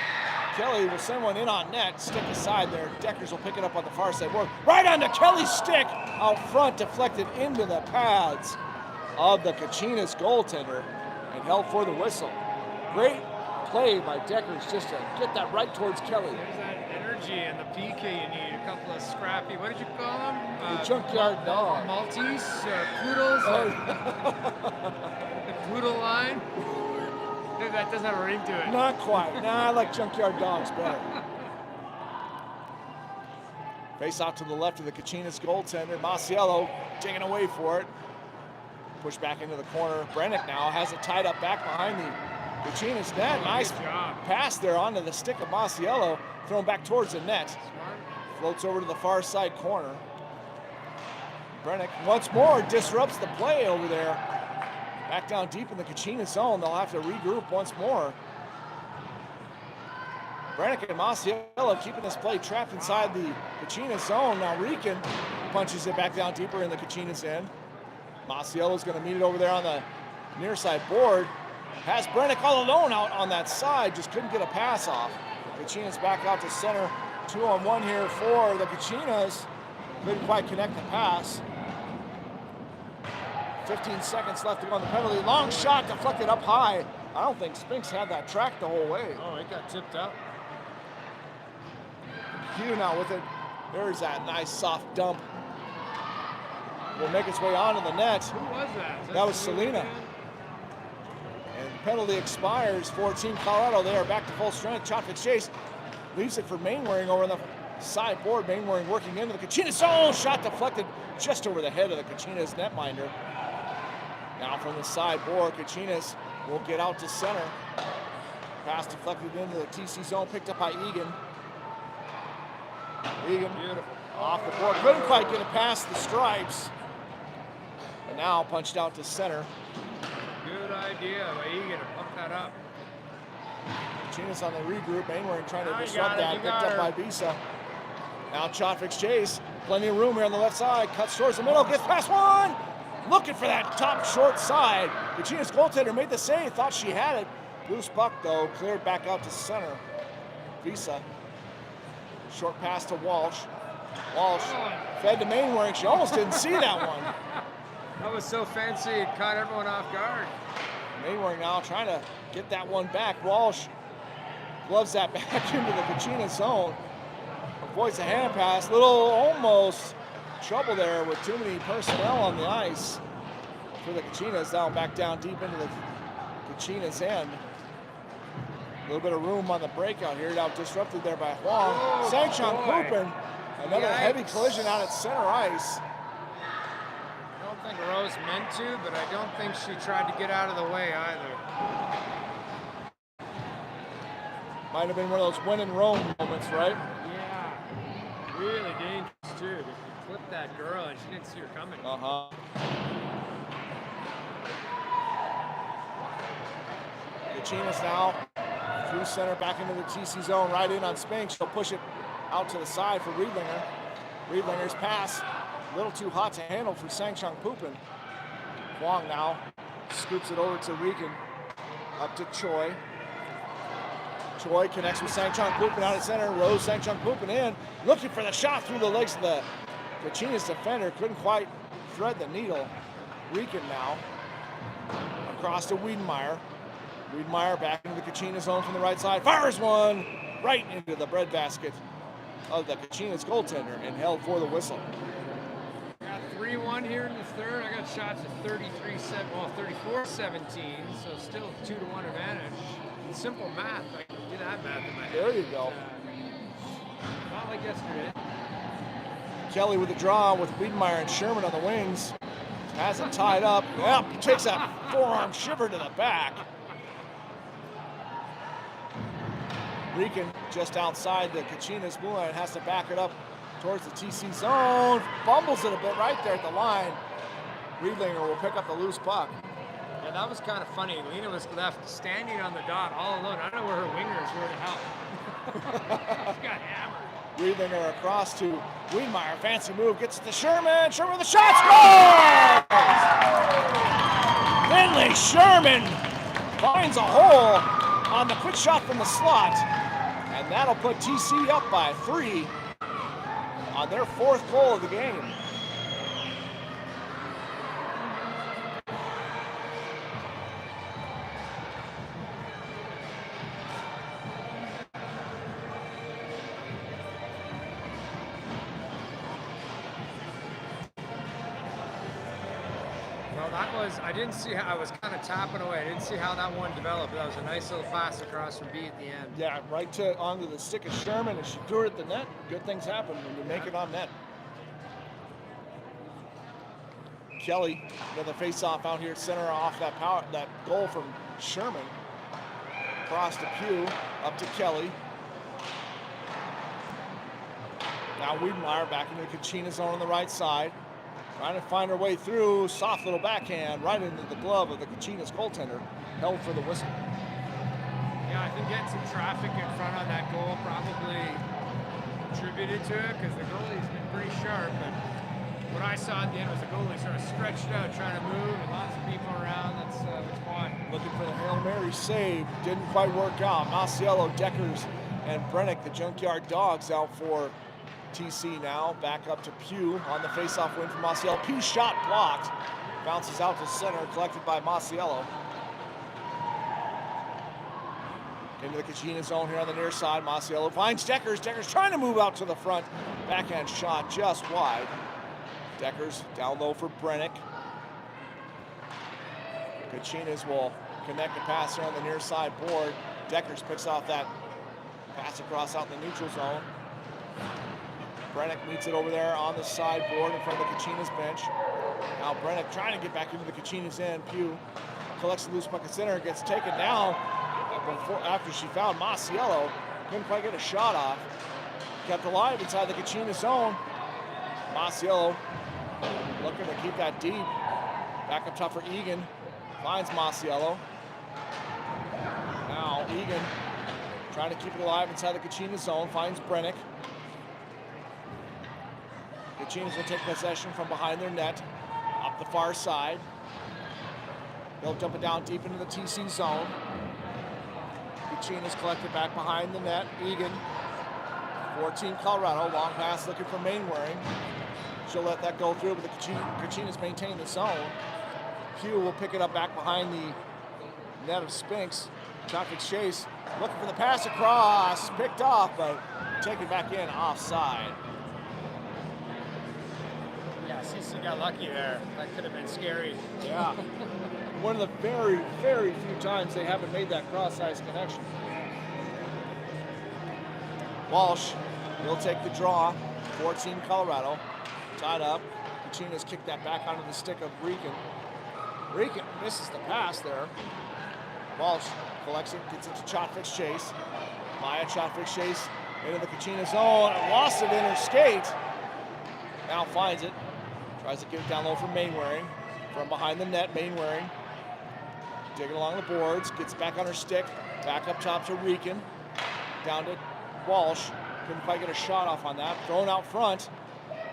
Kelly will send one in on net. Stick aside there. Deckers will pick it up on the far side. Right onto Kelly's stick out front, deflected into the pads of the Kachina's goaltender and held for the whistle. Great play by Deckers just to get that right towards Kelly. There's that energy and the PK you need. A couple of scrappy, what did you call them? The junkyard dog. Maltese or poodles? The poodle line? That doesn't have a ring to it. Not quite. Nah, I like junkyard dogs better. Face out to the left of the Kachina's goaltender. Masiello taking away for it. Push back into the corner. Brennick now has it tied up back behind the Kachina's net. Nice pass there onto the stick of Masiello. Thrown back towards the net. Smart. Floats over to the far side corner. Brennick once more disrupts the play over there. Back down deep in the Kachina zone. They'll have to regroup once more. Brannick and Masiello keeping this play trapped inside the Kachina zone. Now Rican punches it back down deeper in the Kachina's end. Masiello's going to meet it over there on the near side board. Has Brannick all alone out on that side, just couldn't get a pass off. Kachina's back out to center. 2-on-1 here for the Kachinas. Couldn't quite connect the pass. 15 seconds left to go on the penalty. Long shot deflected up high. I don't think Spinks had that track the whole way. Oh, it got tipped up. Hugh now with it. There's that nice soft dump. Will make its way onto the net. Who was that? That was Selena. And the penalty expires for Team Colorado. They are back to full strength. Chotvic Chase leaves it for Mainwaring over on the side board. Mainwaring working into the Kachina zone. Shot deflected just over the head of the Kachina's netminder. Now from the side board, Kachinas will get out to center. Pass deflected into the TC zone, picked up by Egan. Egan Beautiful. off the board. Couldn't quite get it past the stripes. And now punched out to center. Good idea by Egan to pump that up. Kachinas on the regroup. Mainwaring trying to Now you disrupt got it, that. you Picked got up by Bisa. Now Chotvic Chase. Plenty of room here on the left side. Cuts towards the middle. Gets past one. Looking for that top short side. Kachina's goaltender made the save. Thought she had it. Loose puck though. Cleared back out to center. Visa. Short pass to Walsh. Walsh fed to Mainwaring. She almost didn't see that one. That was so fancy, it caught everyone off guard. Mainwaring now trying to get that one back. Walsh gloves that back into the Kachina zone. Avoids the hand pass. Little almost trouble there with too many personnel on the ice for the Kachinas. Now back down deep into the Kachina's end. A little bit of room on the breakout here. Now disrupted there by Huang. Oh, Sanchon boy. Pupin. Another Yikes. heavy collision out at center ice. I don't think Rose meant to, but I don't think she tried to get out of the way either. Might have been one of those win and roam moments, right? Yeah. Really dangerous too. If you clipped that girl and she didn't see her coming. Uh-huh. Kachinas now through center back into the TC zone, right in on Spinks. She'll push it out to the side for Riedlinger. Riedlinger's pass, a little too hot to handle for Sanchon Pupin. Huang now scoops it over to Regan, up to Choi. Choi connects with Sanchon Pupin out at center. Rose Sanchon Pupin in, looking for the shot through the legs of the Kachina's defender. Couldn't quite thread the needle. Regan now across to Wiedenmeyer. Wiedenmeyer back into the Kachina zone from the right side. Fires one right into the breadbasket of the Kachina's goaltender and held for the whistle. Got 3-1 here in the third. I got shots at 34-17, so still 2-1 advantage. Simple math. I can do that math in my head. There you go. Not like yesterday. Kelly with the draw with Wiedenmeyer and Sherman on the wings. Has it tied up. Yep, takes a forearm shiver to the back. Rican just outside the Kachina's blue line, has to back it up towards the TC zone. Fumbles it a bit right there at the line. Riedlinger will pick up the loose puck. Yeah, that was kind of funny. Lena was left standing on the dot all alone. I don't know where her wingers were to help. She got hammered. Riedlinger across to Wiedenmeyer. Fancy move, gets it to Sherman. Sherman with the shot, scores! Finley Sherman finds a hole on the quick shot from the slot. And that'll put TC up by 3 on their 4th goal of the game. Well, that was, I didn't see how, I was kind of tapping away. I didn't see how that one developed. That was a nice little pass across from B at the end. Yeah, right to onto the stick of Sherman, and she threw it at the net. Good things happen when you make it on net. Kelly, another face-off out here at center off that goal from Sherman. Across to Pugh, up to Kelly. Now Wiedenmeyer back into the Kachina zone on the right side. Trying to find her way through. Soft little backhand right into the glove of the Kachina's goaltender. Held for the whistle. Yeah, I think getting some traffic in front on that goal probably contributed to it because the goalie's been pretty sharp. But what I saw at the end was the goalie sort of stretched out trying to move and lots of people around. That's fun. Looking for the Hail Mary save. Didn't quite work out. Masiello, Deckers, and Brennick, the Junkyard Dogs, out for TC now. Back up to Pugh on the faceoff win for Masiello. Pugh shot blocked. Bounces out to center, collected by Masiello. Into the Kachina zone here on the near side. Masiello finds Deckers. Deckers trying to move out to the front. Backhand shot just wide. Deckers down low for Brennick. Kachinas will connect the pass here on the near side board. Deckers picks off that pass across out in the neutral zone. Brennick meets it over there on the side board in front of the Kachinas bench. Now Brennick trying to get back into the Kachinas end. Pugh collects the loose puck at center, gets taken down after she found Masiello. Couldn't quite get a shot off. Kept alive inside the Kachinas zone. Masiello looking to keep that deep. Back up top for Egan. Finds Masiello. Now Egan trying to keep it alive inside the Kachinas zone. Finds Brennick. Kachinas will take possession from behind their net. Up the far side. They'll dump it down deep into the TC zone. Kachinas collected back behind the net. Egan. 14 Colorado. Long pass looking for Mainwaring. She'll let that go through, but the Kachinas maintain the zone. Pugh will pick it up back behind the net of Spinks. Traffic chase, looking for the pass across. Picked off, but taken back in offside. Yeah, CC got lucky there. That could have been scary. Yeah. One of the very, very few times they haven't made that cross-ice connection. Walsh will take the draw. 14 Colorado. Tied up. Kachinas kick that back onto the stick of Rieken. Rieken misses the pass there. Walsh collects it, gets it to Chotfix Chase. Maya Chotfix Chase into the Kachina zone. Lost it in her skate. Now finds it. Tries to get it down low for Mainwaring. From behind the net, Mainwaring digging along the boards. Gets back on her stick. Back up top to Rieken. Down to Walsh. Couldn't quite get a shot off on that. Thrown out front.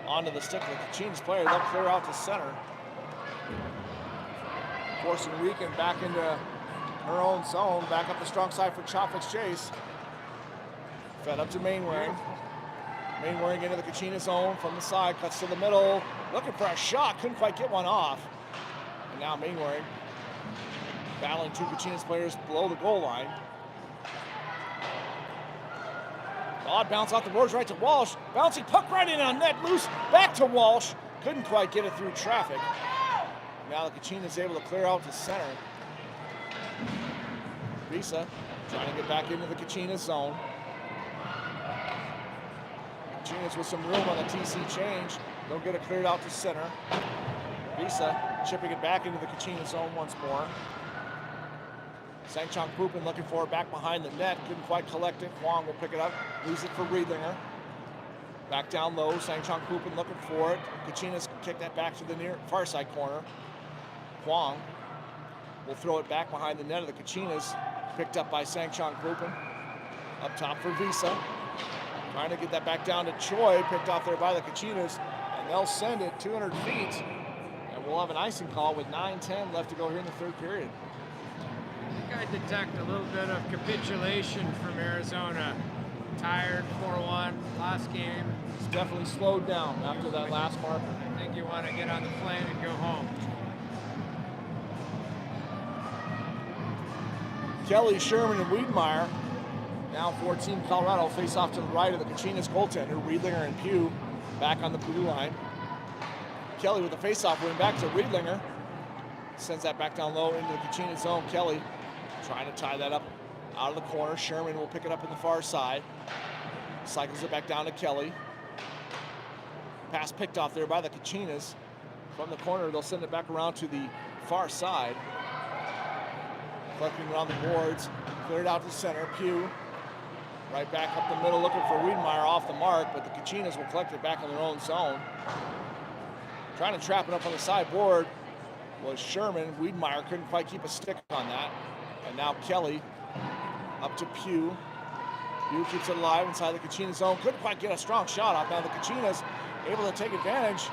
Onto the stick of the Kachinas player. They'll clear out to center. Forcing Rieken back into her own zone. Back up the strong side for Chotfix Chase. Fed up to Mainwaring. Mainwaring into the Kachina zone from the side. Cuts to the middle. Looking for a shot. Couldn't quite get one off. And now Mainwaring battling two Kachinas players below the goal line. Odd bounce off the boards right to Walsh. Bouncing puck right in on net. Loose. Back to Walsh. Couldn't quite get it through traffic. Now the Kachinas able to clear out to center. Visa trying to get back into the Kachinas zone. Kachinas with some room on the TC change. They'll get it cleared out to center. Visa chipping it back into the Kachinas zone once more. Sangchong Pupin looking for it back behind the net. Couldn't quite collect it. Huang will pick it up. Lose it for Riedlinger. Back down low. Sangchong Pupin looking for it. Kachinas kick that back to the near far side corner. Huang will throw it back behind the net of the Kachinas. Picked up by Sangchong Pupin. Up top for Visa. Trying to get that back down to Choi. Picked off there by the Kachinas. And they'll send it 200 feet. And we'll have an icing call with 9:10 left to go here in the third period. I detect a little bit of capitulation from Arizona. Tired, 4-1, last game. It's definitely slowed down after that last marker. I think you want to get on the plane and go home. Kelly, Sherman, and Wiedemeyer. Now 14 Colorado face off to the right of the Kachinas goaltender. Riedlinger and Pugh back on the blue line. Kelly with the face-off win back to Riedlinger. Sends that back down low into the Kachinas zone. Kelly trying to tie that up out of the corner. Sherman will pick it up in the far side. Cycles it back down to Kelly. Pass picked off there by the Kachinas. From the corner, they'll send it back around to the far side. Collecting around the boards. Cleared out to center. Pugh right back up the middle looking for Wiedemeyer off the mark, but the Kachinas will collect it back on their own zone. Trying to trap it up on the side board was Sherman. Wiedemeyer couldn't quite keep a stick on that. And now Kelly Up to Pugh. Pugh keeps it alive inside the Kachina zone. Couldn't quite get a strong shot off. Now the Kachinas able to take advantage.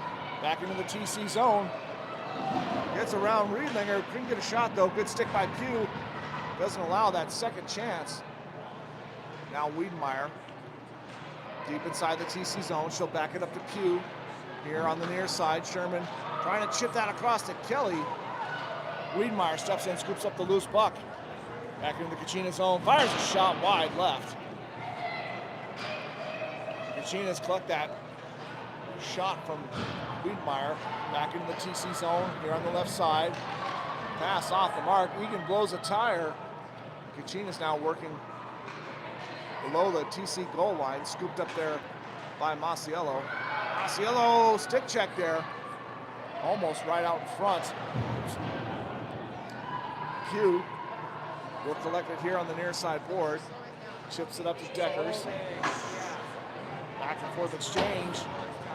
Back into the TC zone. Gets around Riedlinger. Couldn't get a shot though. Good stick by Pugh. Doesn't allow that second chance. Now Wiedemeyer. Deep inside the TC zone. She'll back it up to Pugh. Here on the near side. Sherman trying to chip that across to Kelly. Wiedemeyer steps in, scoops up the loose puck. Back into the Kachina zone. Fires a shot wide left. Kachinas collect that shot from Wiedemeyer. Back into the TC zone here on the left side. Pass off the mark. Egan blows a tire. Kachinas now working below the TC goal line. Scooped up there by Masiello. Masiello stick check there. Almost right out in front. Pugh will collect it here on the near side board. Chips it up to Deckers. Back and forth exchange.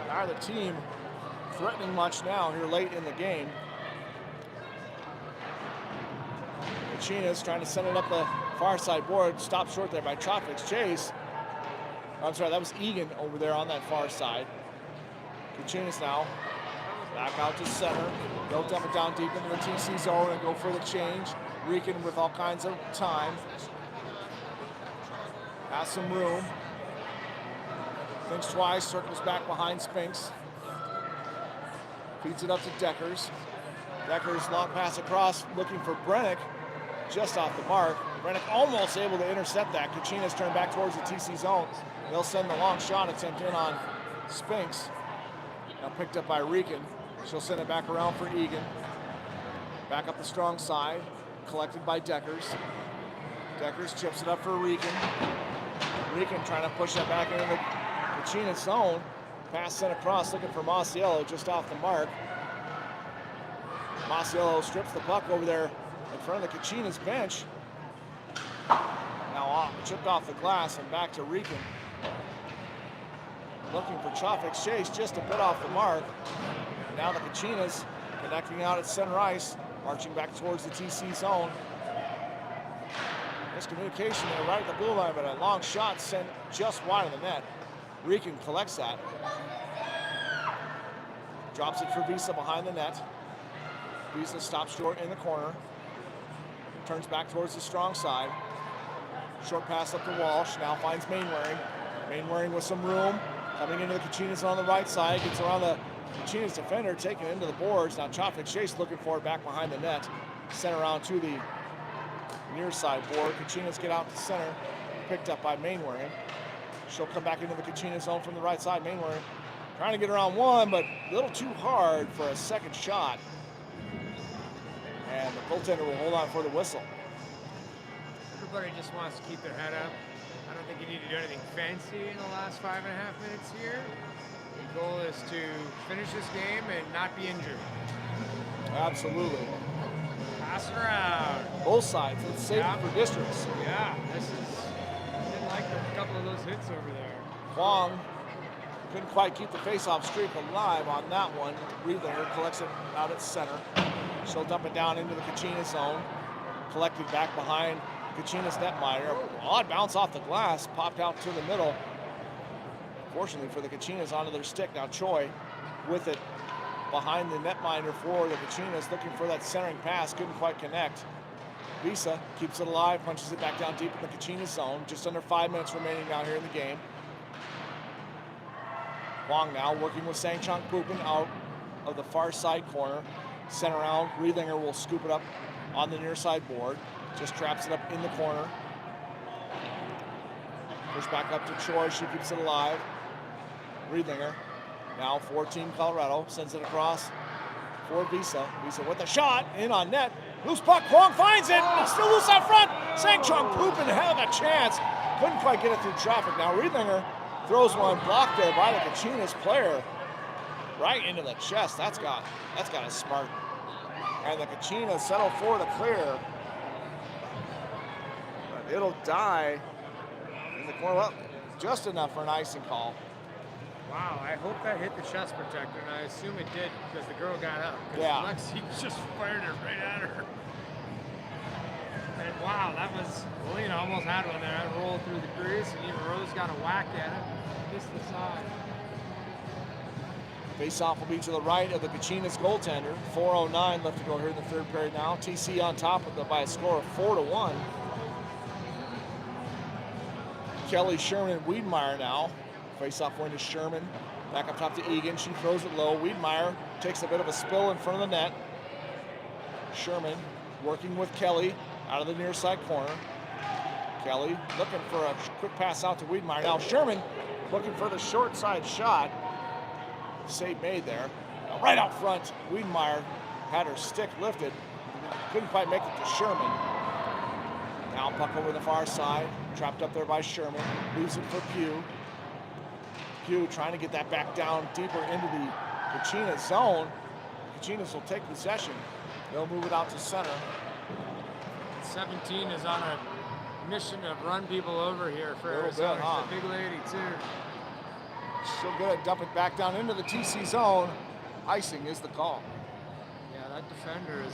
Neither team threatening much now here late in the game. Kachinas trying to send it up the far side board. Stopped short there by Chotvik's chase. I'm sorry, that was Egan over there on that far side. Kachinas now back out to center. They'll dump it down deep into the TC zone and go for the change. Rieken with all kinds of time. Has some room. Thinks twice, circles back behind Spinks. Feeds it up to Deckers. Deckers long pass across, looking for Brennick. Just off the mark. Brennick almost able to intercept that. Kachinas turn back towards the TC zone. They'll send the long shot attempt in on Spinks. Now picked up by Rieken. She'll send it back around for Egan. Back up the strong side. Collected by Deckers. Deckers chips it up for Rieken. Rieken trying to push that back into the Kachina zone. Pass sent across, looking for Masiello just off the mark. Masiello strips the puck over there in front of the Kachina's bench. Now off, chipped off the glass and back to Rieken. Looking for Chotvik's chase, just a bit off the mark. And now the Kachinas connecting out at center ice, marching back towards the TC zone. Miscommunication there right at the blue line, but a long shot sent just wide of the net. Rieken collects that. Drops it for Visa behind the net. Visa stops short in the corner. Turns back towards the strong side. Short pass up to Walsh. Now finds Mainwaring. Mainwaring with some room. Coming into the Kachinas on the right side. Gets around the Kachinas defender. Taking it into the boards. Now Chotvic Chase looking for it back behind the net. Sent around to the near side board. Kachinas get out to center. Picked up by Mainwaring. She'll come back into the Kachina zone from the right side. Mainwaring trying to get around one, but a little too hard for a second shot. And the goaltender will hold on for the whistle. Everybody just wants to keep their head up. I don't think you need to do anything fancy in the last 5.5 minutes here. The goal is to finish this game and not be injured. Absolutely. Pass it around. Both sides. Let's save it for districts. Yeah, this is. I didn't like a couple of those hits over there. Huang couldn't quite keep the face-off streak alive on that one. Riedlinger collects it out at center. She'll dump it down into the Kachina zone. Collected back behind Kachina's netminder. Odd bounce off the glass, popped out to the middle. Fortunately for the Kachinas, onto their stick. Now Choi with it behind the netminder for the Kachinas, looking for that centering pass, couldn't quite connect. Visa keeps it alive, punches it back down deep in the Kachina zone. Just under 5 minutes remaining now here in the game. Huang now working with Sangchong Pupin out of the far side corner. Center out, Riedlinger will scoop it up on the near side board. Just traps it up in the corner. Push back up to Choi, she keeps it alive. Riedlinger now for Team Colorado, sends it across for Visa. Visa with a shot, in on net. Loose puck, Huang finds it, still loose out front. Sangchong Pupin had a chance. Couldn't quite get it through traffic. Now Riedlinger throws one blocked there by the Kachina's player. Right into the chest, that's got a smart. And the Kachina settle for the clear. But it'll die in the corner. Well, just enough for an icing call. Wow, I hope that hit the chest protector, and I assume it did because the girl got up. Yeah. Lexi just fired it right at her. And wow, that was, Molina almost had one there. That rolled through the crease, and even Rose got a whack at it. Missed the side. Face-off will be to the right of the Kachinas goaltender. 4:09 left to go here in the third period now. TC on top of by a score of 4-1. Kelly, Sherman, and Wiedmeyer now. Face-off win to Sherman. Back up top to Egan. She throws it low. Wiedmeyer takes a bit of a spill in front of the net. Sherman working with Kelly out of the near side corner. Kelly looking for a quick pass out to Wiedmeyer. Now Sherman looking for the short side shot. Save made there. Now right out front, Wiedmeyer had her stick lifted. Couldn't quite make it to Sherman. Now puck over the far side. Trapped up there by Sherman. Leaves it for Pugh. Pugh trying to get that back down deeper into the Kachina zone. Kachinas will take possession. They'll move it out to center. 17 is on a mission to run people over here for Little Arizona. bit, huh? She's a big lady too. Still good at dumping back down into the TC zone. Icing is the call. Yeah, that defender has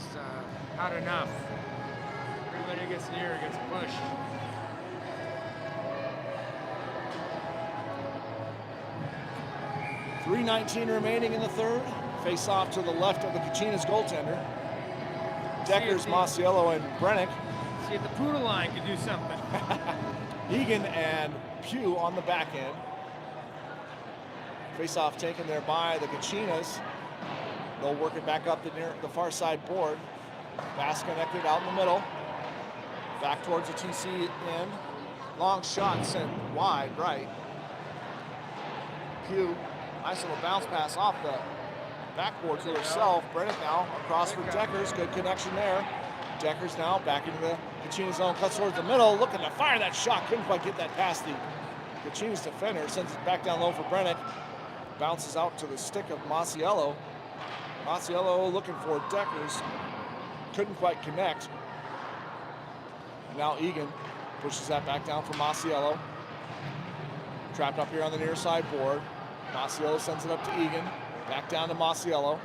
had enough. Everybody gets near, gets pushed. .319 remaining in the third. Face off to the left of the Kachinas goaltender. Deckers, Masiello, and Brennick. See if the poodle line can do something. Egan and Pugh on the back end. Face-off taken there by the Kachinas. They'll work it back up the far side board. Pass connected out in the middle. Back towards the TC end. Long shot sent wide right. Pugh, nice little bounce pass off the backboard to herself. Brennick now across for Deckers. Good connection there. Deckers now back into the Kachinas zone. Cuts towards the middle. Looking to fire that shot. Couldn't quite get that past the Kachinas defender. Sends it back down low for Brennick. Bounces out to the stick of Masiello. Masiello looking for Deckers. Couldn't quite connect. And now Egan pushes that back down for Masiello. Trapped up here on the near side board. Masiello sends it up to Egan. Back down to Masiello.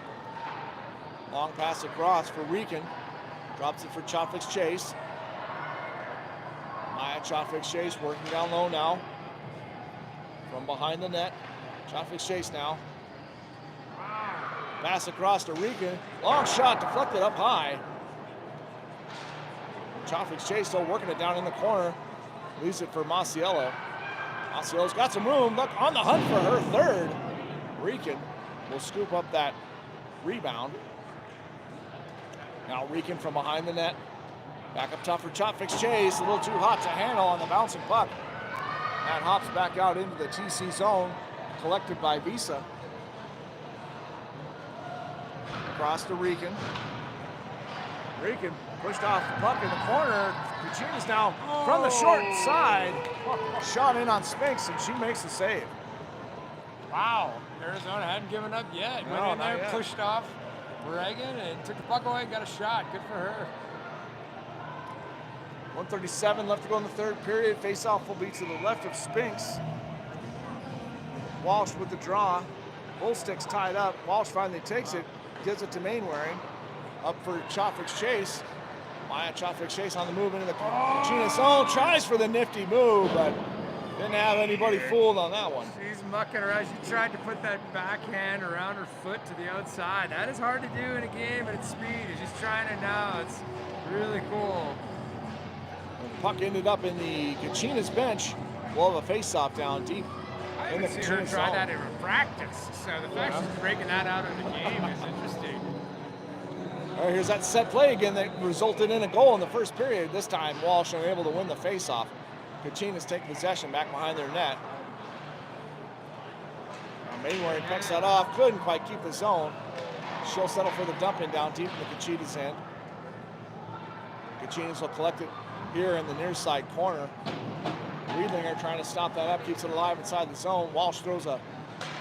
Long pass across for Rican. Drops it for Chotfix Chase. Maya Chotfix Chase working down low now. From behind the net. Chotfix Chase now. Pass across to Rican. Long shot deflected up high. Chotfix Chase still working it down in the corner. Leaves it for Masiello. Masiello's got some room. Look, on the hunt for her third. Rican will scoop up that rebound. Now Rican from behind the net. Back up top for Chotfix Chase. A little too hot to handle on the bouncing puck. That hops back out into the TC zone. Collected by Visa. Across to Rican. Rican pushed off the puck in the corner. Kachinas now from the short side. Shot in on Spinks, and she makes the save. Wow, Arizona hadn't given up yet. No, Went in not there, yet. pushed off Reagan, and took the puck away and got a shot. Good for her. 1:37 left to go in the third period. Face-off will be to the left of Spinks. Walsh with the draw. Bull sticks tied up. Walsh finally takes it, gives it to Mainwaring. Up for Chotfix Chase. Maya Chotfix Chase on the move into the Kachina zone. Tries for the nifty move, but didn't have anybody fooled on that one. She's mucking around. She tried to put that backhand around her foot to the outside. That is hard to do in a game at its speed. She's just trying it now. It's really cool. The puck ended up in the Kachinas bench. We'll have a face-off down deep I in the haven't seen her Kachinas try zone. that in practice. So the fact she's breaking that out in the game is interesting. All right, here's that set play again that resulted in a goal in the first period. This time, Walsh unable to win the face-off. Kachinas take possession back behind their net. Mainwaring picks that off. Couldn't quite keep the zone. She'll settle for the dump-in down deep in the Kachinas end. Kachinas will collect it here in the near side corner. Riedlinger trying to stop that up, keeps it alive inside the zone. Walsh throws a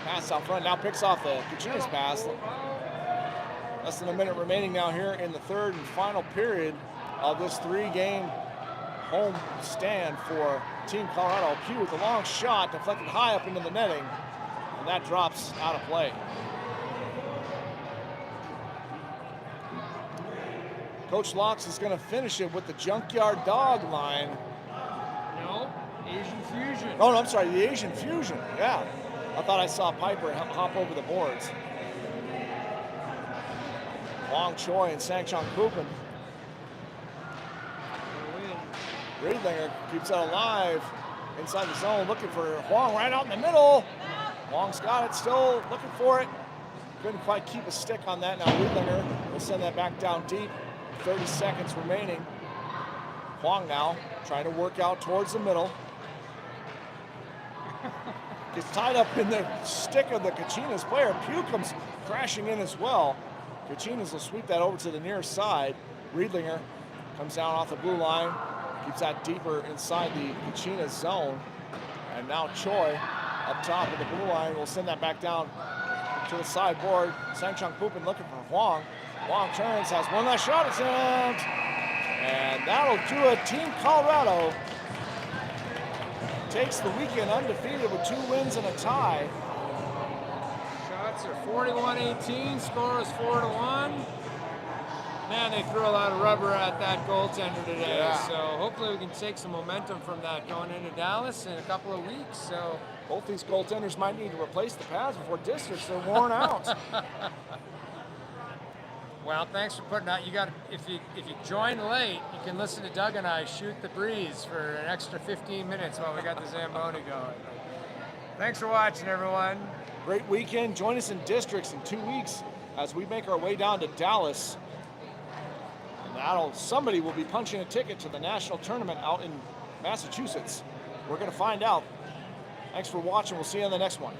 pass out front, now picks off the Kachinas pass. Less than a minute remaining now here in the third and final period of this three-game home stand for Team Colorado. Pugh with a long shot deflected high up into the netting, and that drops out of play. Coach Locks is going to finish it with the Junkyard Dog line. No, Asian Fusion. Oh, no, I'm sorry, the Asian Fusion. Yeah. I thought I saw Piper hop over the boards. Wong Choi and Sang-Chong Pupin. Riedlinger keeps it alive inside the zone, looking for Huang right out in the middle. Huang's got it, still looking for it. Couldn't quite keep a stick on that. Now Riedlinger will send that back down deep. 30 seconds remaining. Huang now trying to work out towards the middle. Gets tied up in the stick of the Kachinas player. Pugh comes crashing in as well. Kachinas will sweep that over to the near side. Riedlinger comes down off the blue line. Keeps that deeper inside the Kachina zone. And now Choi up top of the blue line will send that back down to the sideboard. Sang-Chong Pupin looking for Huang. Huang turns, has one last shot attempt. And that'll do it. Team Colorado takes the weekend undefeated with 2 wins and a tie. Shots are 41-18, score is 4-1. Man, they threw a lot of rubber at that goaltender today. Yeah. So hopefully we can take some momentum from that going into Dallas in a couple of weeks. So Both these goaltenders might need to replace the pads before districts. They're worn out. well, thanks for putting out. You got if you join late, you can listen to Doug and I shoot the breeze for an extra 15 minutes while we got the Zamboni going. Thanks for watching, everyone. Great weekend. Join us in districts in 2 weeks as we make our way down to Dallas. And somebody will be punching a ticket to the national tournament out in Massachusetts. We're going to find out. Thanks for watching. We'll see you on the next one.